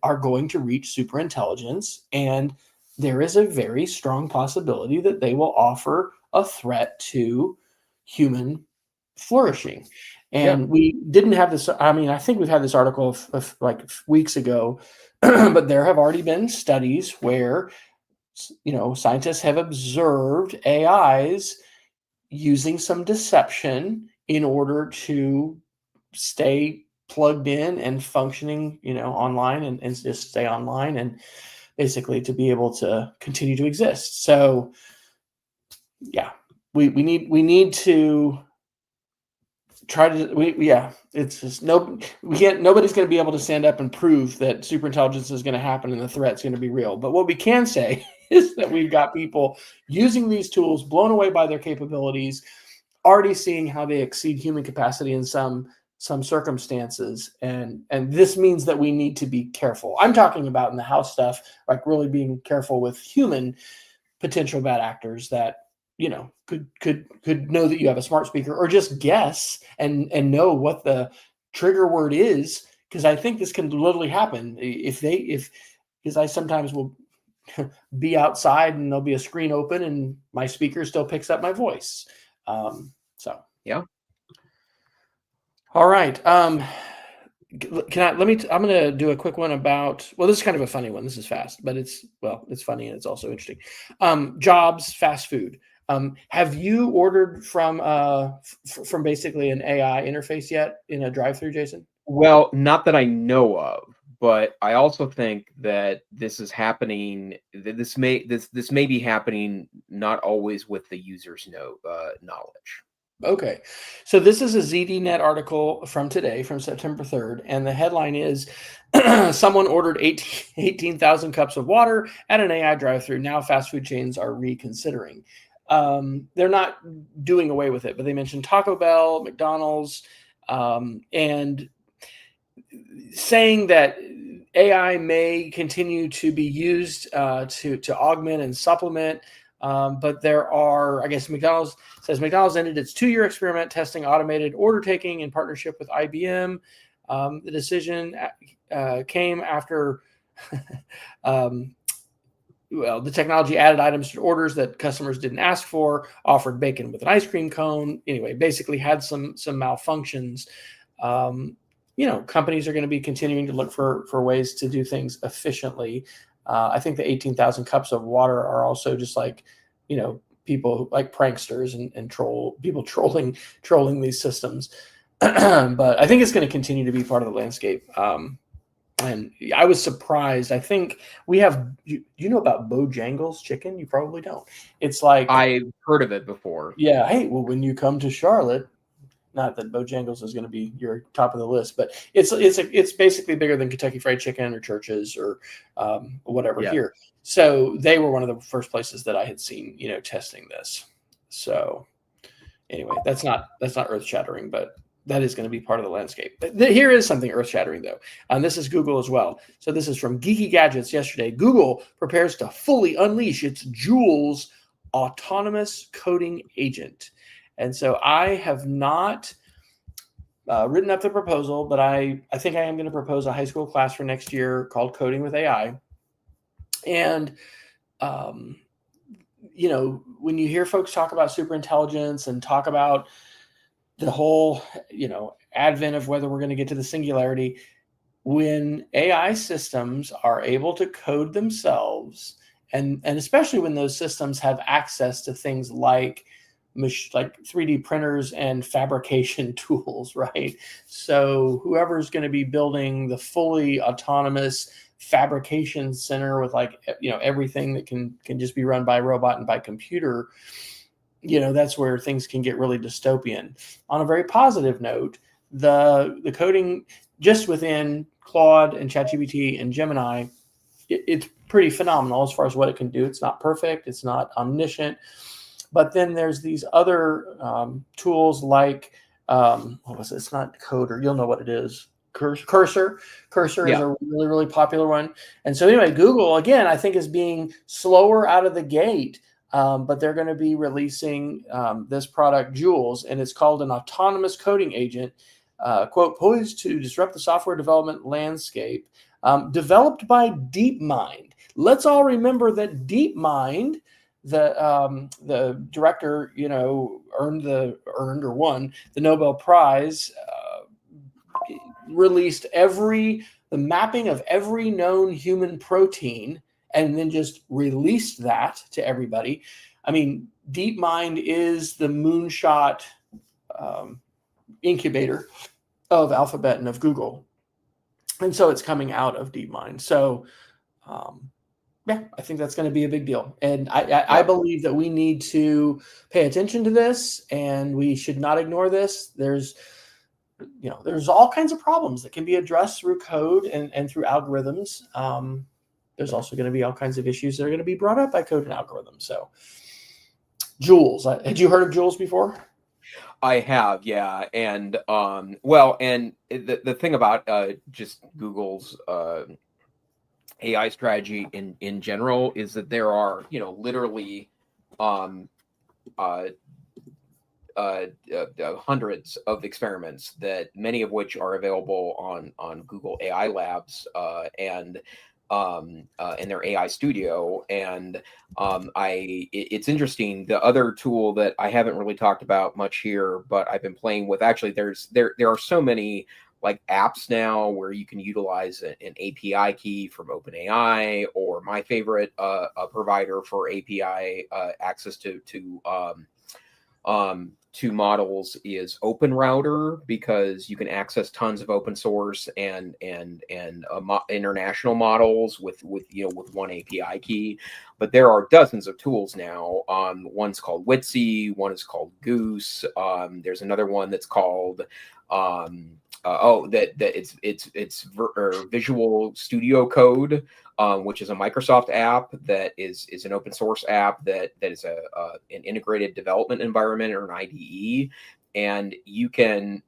are going to reach superintelligence, and there is a very strong possibility that they will offer a threat to human flourishing. And we didn't have this. I mean, I think we've had this article of like weeks ago, but there have already been studies where, scientists have observed AIs using some deception in order to stay plugged in and functioning, online and just stay online and basically to be able to continue to exist. So yeah, we need to try to, it's just nobody's going to be able to stand up and prove that superintelligence is going to happen and the threat's going to be real. But what we can say is that we've got people using these tools, blown away by their capabilities, already seeing how they exceed human capacity in some circumstances, and this means that we need to be careful. I'm talking about in the house stuff, like really being careful with human potential bad actors that could know that you have a smart speaker, or just guess and know what the trigger word is, because I think this can literally happen because I sometimes will be outside and there'll be a screen open and my speaker still picks up my voice. So yeah. All right. I'm going to do a quick one about, well, this is kind of a funny one. This is fast, but it's funny and it's also interesting. Jobs, fast food. Have you ordered from basically an AI interface yet in a drive-thru, Jason? Well, not that I know of, but I also think that this is happening. This may be happening not always with the user's knowledge. Okay, so this is a ZDNet article from today, from September 3rd, and the headline is, someone ordered 18,000 cups of water at an AI drive-thru. Now fast food chains are reconsidering. They're not doing away with it, but they mentioned Taco Bell, McDonald's, and saying that AI may continue to be used to augment and supplement. But there are, I guess McDonald's ended its 2-year experiment testing automated order taking in partnership with IBM. The decision came after the technology added items to orders that customers didn't ask for, offered bacon with an ice cream cone. Anyway, basically had some malfunctions. Companies are going to be continuing to look for ways to do things efficiently. I think the 18,000 cups of water are also just like, people like pranksters and people trolling these systems. But I think it's going to continue to be part of the landscape. And I was surprised. I think we have, you know about Bojangles chicken? You probably don't. It's like, I've heard of it before. Yeah. Hey, well, when you come to Charlotte, not that Bojangles is going to be your top of the list, but it's basically bigger than Kentucky Fried Chicken or Church's or whatever here. So they were one of the first places that I had seen, testing this. So anyway, that's not earth shattering, but that is going to be part of the landscape. Here is something earth shattering though. And this is Google as well. So this is from Geeky Gadgets yesterday. Google prepares to fully unleash its Jules autonomous coding agent. And so I have not written up the proposal, but I think I am going to propose a high school class for next year called Coding with AI. And, when you hear folks talk about superintelligence and talk about the whole, advent of whether we're going to get to the singularity, when AI systems are able to code themselves, and especially when those systems have access to things like 3D printers and fabrication tools, right? So whoever's going to be building the fully autonomous fabrication center with everything that can just be run by robot and by computer, that's where things can get really dystopian. On a very positive note, the coding just within Claude and ChatGPT and Gemini, it's pretty phenomenal as far as what it can do. It's not perfect. It's not omniscient. But then there's these other tools like, what was it? It's not Coder. You'll know what it is. Cursor is Yeah. a really, really popular one. And so anyway, Google, again, I think is being slower out of the gate, but they're going to be releasing this product, Jules, and it's called an autonomous coding agent, quote, poised to disrupt the software development landscape, developed by DeepMind. Let's all remember that DeepMind, the director, won the Nobel Prize, released the mapping of every known human protein and then just released that to everybody. I mean, DeepMind is the moonshot incubator of Alphabet and of Google. And so it's coming out of DeepMind. So, yeah, I think that's going to be a big deal. And I believe that we need to pay attention to this, and we should not ignore this. There's all kinds of problems that can be addressed through code and through algorithms. There's also going to be all kinds of issues that are going to be brought up by code and algorithms. So, Jules, had you heard of Jules before? I have, yeah. And and the thing about just Google's AI strategy in general is that there are, literally hundreds of experiments, that many of which are available on Google AI Labs and in their AI studio. And it's interesting. The other tool that I haven't really talked about much here, but I've been playing with, actually, there are so many like apps now where you can utilize an API key from OpenAI, or my favorite provider for API access to models is OpenRouter, because you can access tons of open source and international models with one API key. But there are dozens of tools now. One's called Witsy, one is called Goose. There's another one that's called it's Visual Studio Code, which is a Microsoft app that is an open source app that is an integrated development environment, or an IDE. And you can,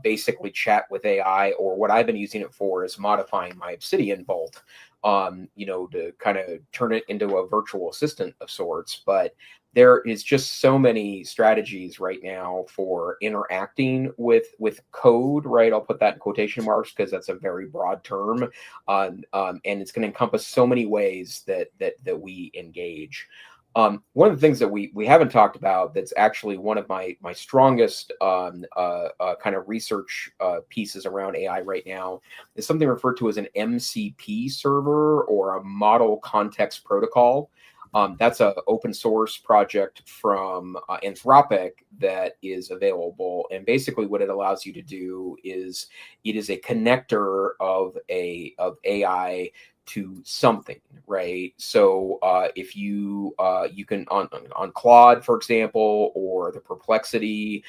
basically chat with AI, or what I've been using it for is modifying my Obsidian Vault, to kind of turn it into a virtual assistant of sorts. But there is just so many strategies right now for interacting with code, right? I'll put that in quotation marks because that's a very broad term. And it's going to encompass so many ways that we engage. One of the things that we haven't talked about, that's actually one of my strongest kind of research pieces around AI right now, is something referred to as an MCP server, or a model context protocol. That's an open source project from Anthropic that is available. And basically what it allows you to do is, it is a connector of AI to something, right? So if you can on Claude, for example, or the Perplexity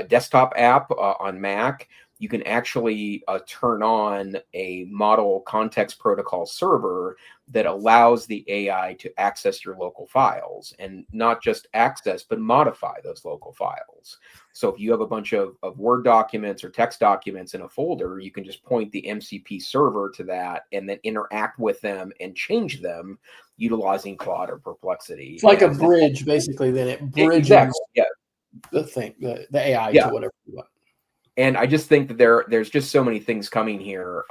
desktop app on Mac, you can actually turn on a model context protocol server that allows the AI to access your local files, and not just access, but modify those local files. So if you have a bunch of Word documents or text documents in a folder, you can just point the MCP server to that, and then interact with them and change them utilizing Claude or Perplexity. It's like a bridge, basically. Then it bridges the AI to whatever you want. And I just think that there's just so many things coming here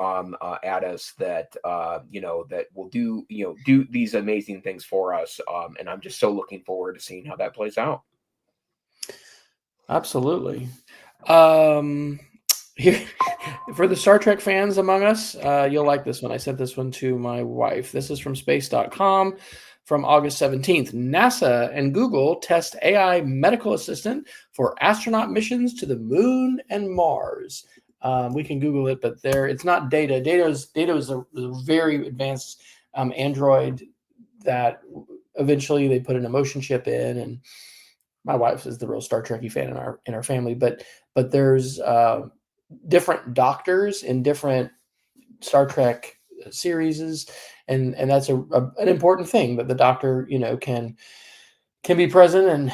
at us that that will do these amazing things for us, and I'm just so looking forward to seeing how that plays out. Absolutely. Here, for the Star Trek fans among us, you'll like this one. I sent this one to my wife. This is from space.com from August 17th. NASA and Google test AI medical assistant for astronaut missions to the moon and Mars. We can Google it, but it's not Data. Data is a very advanced Android that eventually they put an emotion chip in, and my wife is the real Star Trekky fan in our family. But there's different doctors in different Star Trek series, and that's an important thing, that the doctor can be present and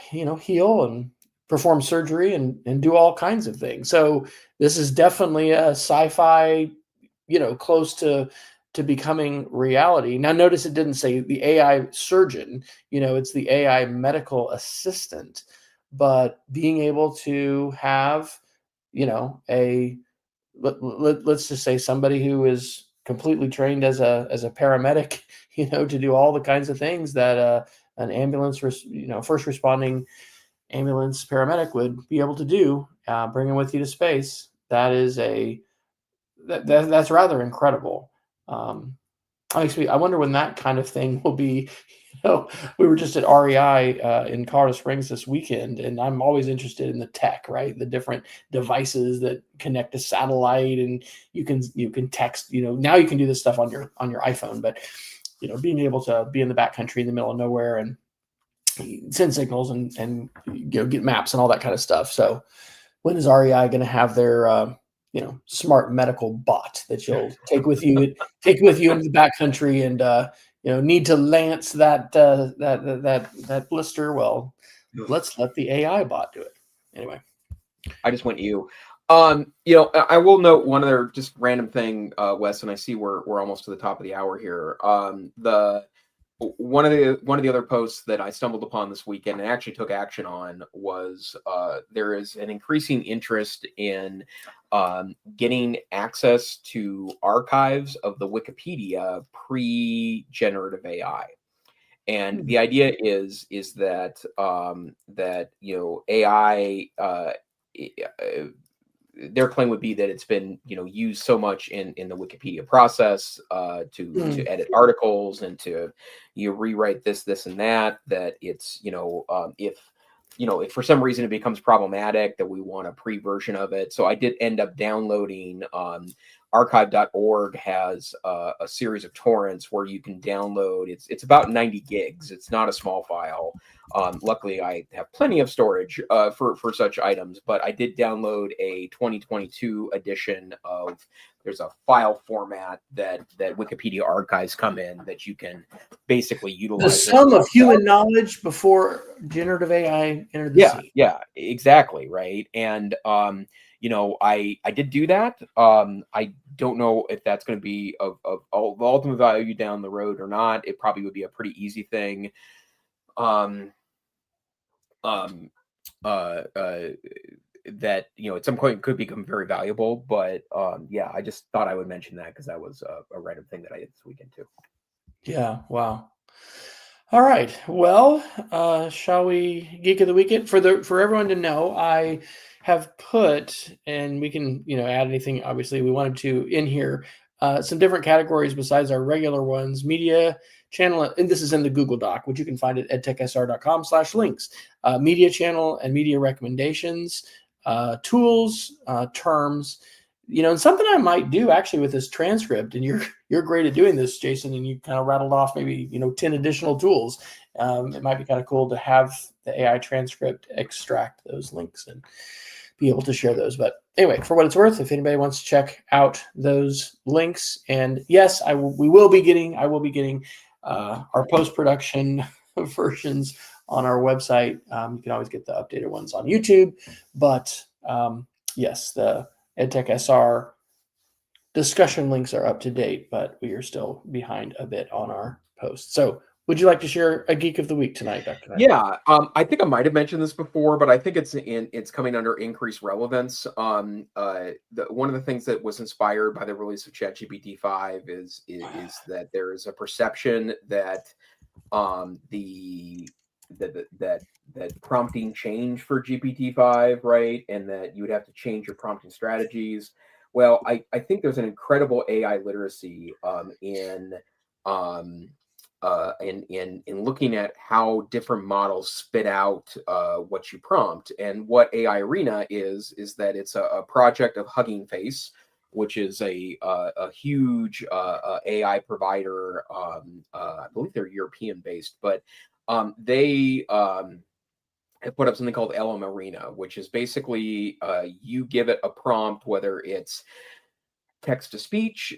heal and perform surgery and do all kinds of things. So this is definitely a sci-fi, close to becoming reality. Now, notice it didn't say the AI surgeon, it's the AI medical assistant, but being able to have, let's just say somebody who is completely trained as a paramedic, to do all the kinds of things that an ambulance, first responding ambulance paramedic would be able to do, bring them with you to space. That's rather incredible. I wonder when that kind of thing will be. We were just at REI in Colorado Springs this weekend, and I'm always interested in the tech, right? The different devices that connect to satellite, and you can text. Now you can do this stuff on your iPhone, but being able to be in the backcountry in the middle of nowhere and send signals and get maps and all that kind of stuff. So when is REI going to have their smart medical bot that you'll take with you into the backcountry and need to lance that blister? Well, let's let the AI bot do it. Anyway, I just went I will note one other just random thing, Wes, and I see we're almost to the top of the hour here. One of the other posts that I stumbled upon this weekend and actually took action on was there is an increasing interest in getting access to archives of the Wikipedia pre-generative AI. And the idea is that AI, their claim would be that it's been used so much in the Wikipedia process to edit articles and to rewrite this and that it's if for some reason it becomes problematic, that we want a pre-version of it. So I did end up downloading archive.org has a series of torrents where you can download. It's about 90 gigs. It's not a small file. Luckily, I have plenty of storage for such items, but I did download a 2022 edition of. There's a file format that Wikipedia archives come in that you can basically utilize. The sum of human knowledge before generative AI entered the scene. Yeah, exactly, right. And I did do that. I don't know if that's going to be of ultimate value down the road or not. It probably would be a pretty easy thing. That at some point could become very valuable, but I just thought I would mention that because that was a random thing that I did this weekend too. Yeah, wow. All right, well, shall we geek of the weekend? For everyone to know, I have put, and we can add anything obviously we wanted to in here, some different categories besides our regular ones: media channel, and this is in the Google Doc, which you can find at edtechsr.com/links. Media channel and media recommendations, tools, terms, and something I might do actually with this transcript, and you're great at doing this, Jason, and you kind of rattled off maybe 10 additional tools. It might be kind of cool to have the AI transcript extract those links and be able to share those. But anyway, for what it's worth, if anybody wants to check out those links, and yes, I will be getting our post-production versions on our website. You can always get the updated ones on YouTube, but yes, the EdTech SR discussion links are up to date, but we are still behind a bit on our posts. So would you like to share a geek of the week tonight, Dr. Knight? Yeah, I think I might have mentioned this before, but I think it's coming under increased relevance. One of the things that was inspired by the release of ChatGPT 5 is that there is a perception that that prompting changed for GPT-5, right? And that you would have to change your prompting strategies. Well, I think there's an incredible AI literacy in looking at how different models spit out what you prompt. And what AI Arena is that it's a project of Hugging Face, which is a huge AI provider. I believe they're European based, but they have put up something called LM Arena, which is basically you give it a prompt, whether it's text to speech,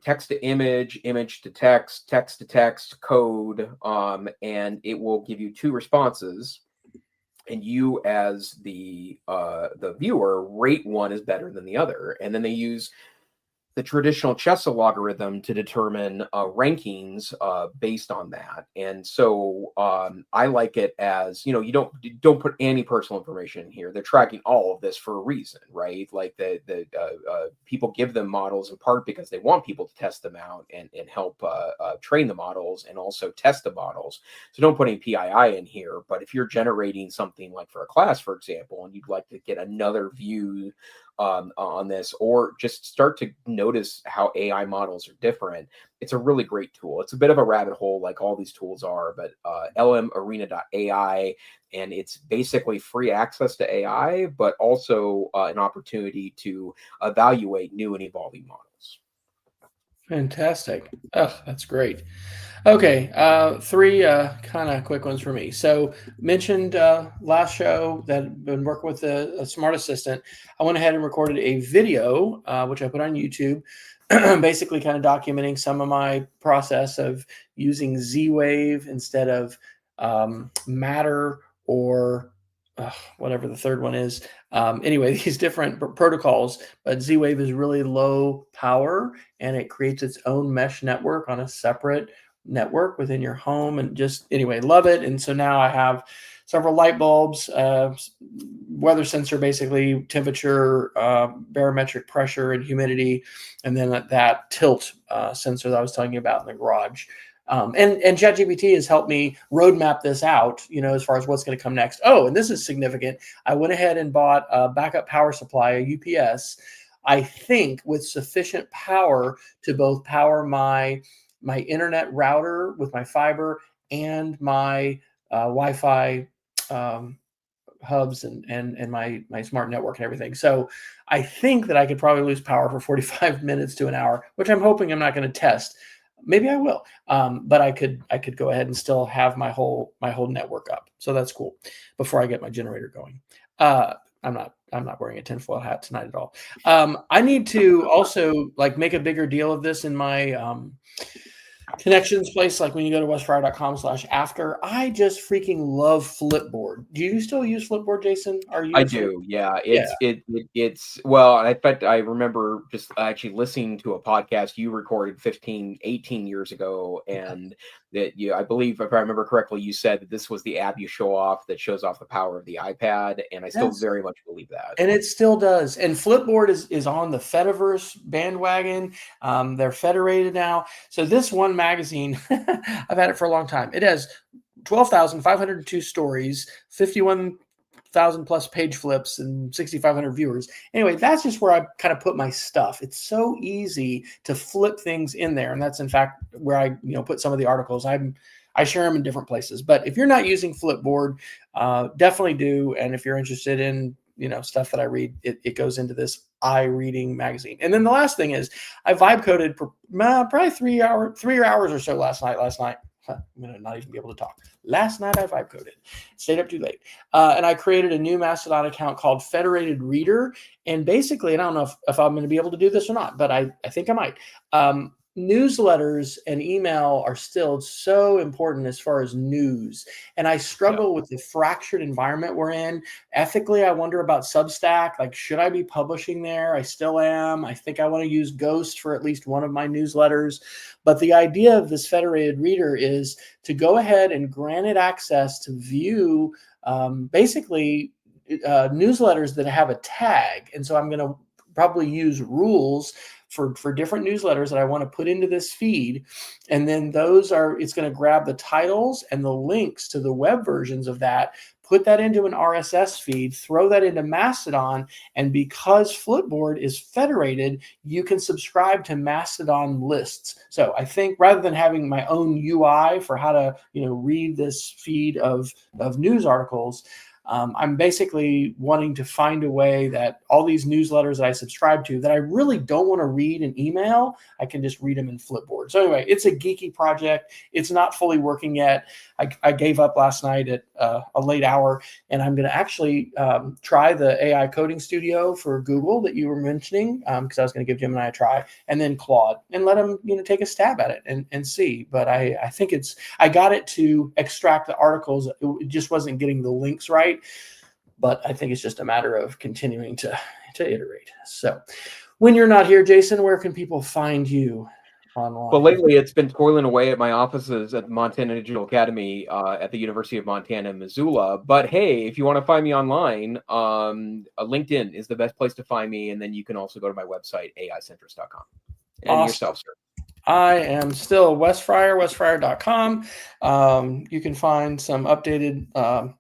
text to image, image to text, text to text, code, and it will give you two responses. and you as the viewer rate one as better than the other, and then they use the traditional chess algorithm to determine rankings based on that. And so I like it as, you don't put any personal information in here. They're tracking all of this for a reason, right? Like the people give them models in part because they want people to test them out and help train the models and also test the models. So don't put any PII in here. But if you're generating something like for a class, for example, and you'd like to get another view on this, or just start to notice how AI models are different, it's a really great tool. It's a bit of a rabbit hole like all these tools are, but lmarena.ai, and it's basically free access to AI, but also an opportunity to evaluate new and evolving models. Fantastic. Oh, that's great. Okay, three kind of quick ones for me. So mentioned last show that I've been working with a smart assistant. I went ahead and recorded a video, which I put on YouTube, basically kind of documenting some of my process of using Z-Wave instead of Matter or whatever the third one is. Anyway, these different protocols, but Z-Wave is really low power and it creates its own mesh network on a separate network within your home, and just anyway, love it. And so now I have several light bulbs, weather sensor, basically temperature, barometric pressure and humidity, and then that tilt sensor that I was telling you about in the garage. And ChatGPT has helped me roadmap this out, as far as what's going to come next. Oh, and this is significant. I went ahead and bought a backup power supply, a UPS, I think with sufficient power to both power my internet router with my fiber and my Wi-Fi hubs and my smart network and everything. So I think that I could probably lose power for 45 minutes to an hour, which I'm hoping I'm not going to test. Maybe I will, but I could go ahead and still have my whole network up. So that's cool before I get my generator going. I'm not wearing a tinfoil hat tonight at all. I need to also make a bigger deal of this in my connections place, like when you go to wesfryer.com/after. I just freaking love Flipboard. Do you still use Flipboard, Jason? I do, yeah. It's well, in fact, I remember just actually listening to a podcast you recorded 15, 18 years ago, and that I believe, if I remember correctly, you said that this was the app you show off that shows off the power of the iPad, and I still very much believe that. And it still does. And Flipboard is on the Fediverse bandwagon. They're federated now. So this one magazine, I've had it for a long time. It has 12,502 stories, 51,000 plus page flips, and 6,500 viewers. Anyway, that's just where I kind of put my stuff. It's so easy to flip things in there. And that's in fact where I put some of the articles. I share them in different places. But if you're not using Flipboard, definitely do. And if you're interested in stuff that I read, it goes into this iReading magazine. And then the last thing is I vibe coded for probably 3 hours or so last night. I'm going to not even be able to talk. Last night I vibe coded, stayed up too late. And I created a new Mastodon account called Federated Reader. And basically, and I don't know if I'm going to be able to do this or not, but I think I might. Newsletters and email are still so important as far as news. And I struggle with the fractured environment we're in. Ethically, I wonder about Substack. Like, should I be publishing there? I still am. I think I want to use Ghost for at least one of my newsletters. But the idea of this federated reader is to go ahead and grant it access to view basically newsletters that have a tag. And so I'm going to probably use rules for different newsletters that I want to put into this feed. And then it's going to grab the titles and the links to the web versions of that, put that into an RSS feed, throw that into Mastodon. And because Flipboard is federated, you can subscribe to Mastodon lists. So I think rather than having my own UI for how to, read this feed of news articles, I'm basically wanting to find a way that all these newsletters that I subscribe to that I really don't want to read in email, I can just read them in Flipboard. So anyway, it's a geeky project. It's not fully working yet. I gave up last night at a late hour, and I'm going to actually try the AI coding studio for Google that you were mentioning, because I was going to give Gemini a try, and then Claude, and let them take a stab at it and see. But I think I got it to extract the articles. It just wasn't getting the links right. great. But I think it's just a matter of continuing to iterate. So when you're not here, Jason, where can people find you online? Well, lately it's been toiling away at my offices at Montana Digital Academy at the University of Montana, Missoula. But hey, if you want to find me online, LinkedIn is the best place to find me. And then you can also go to my website, aicentrist.com. And awesome. Yourself, sir. I am still Wes Fryer, wesfryer.com. You can find some updated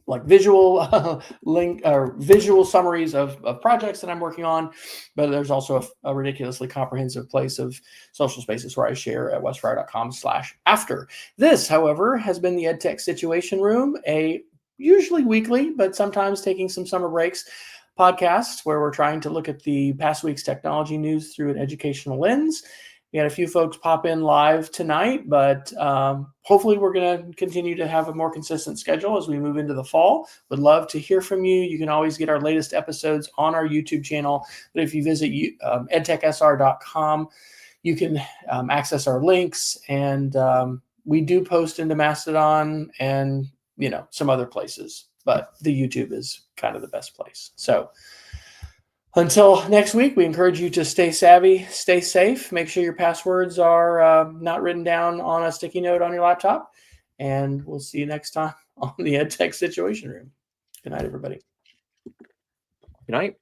like visual link or visual summaries of projects that I'm working on, but there's also a ridiculously comprehensive place of social spaces where I share at wesfryer.com/after. This, however, has been the EdTech Situation Room, a usually weekly, but sometimes taking some summer breaks podcast where we're trying to look at the past week's technology news through an educational lens. We had a few folks pop in live tonight, but hopefully we're going to continue to have a more consistent schedule as we move into the fall. Would love to hear from you. You can always get our latest episodes on our YouTube channel. But if you visit edtechsr.com, you can access our links. And we do post into Mastodon and, some other places. But the YouTube is kind of the best place. So until next week, we encourage you to stay savvy, stay safe, make sure your passwords are not written down on a sticky note on your laptop, and we'll see you next time on the EdTech Situation Room. Good night, everybody. Good night.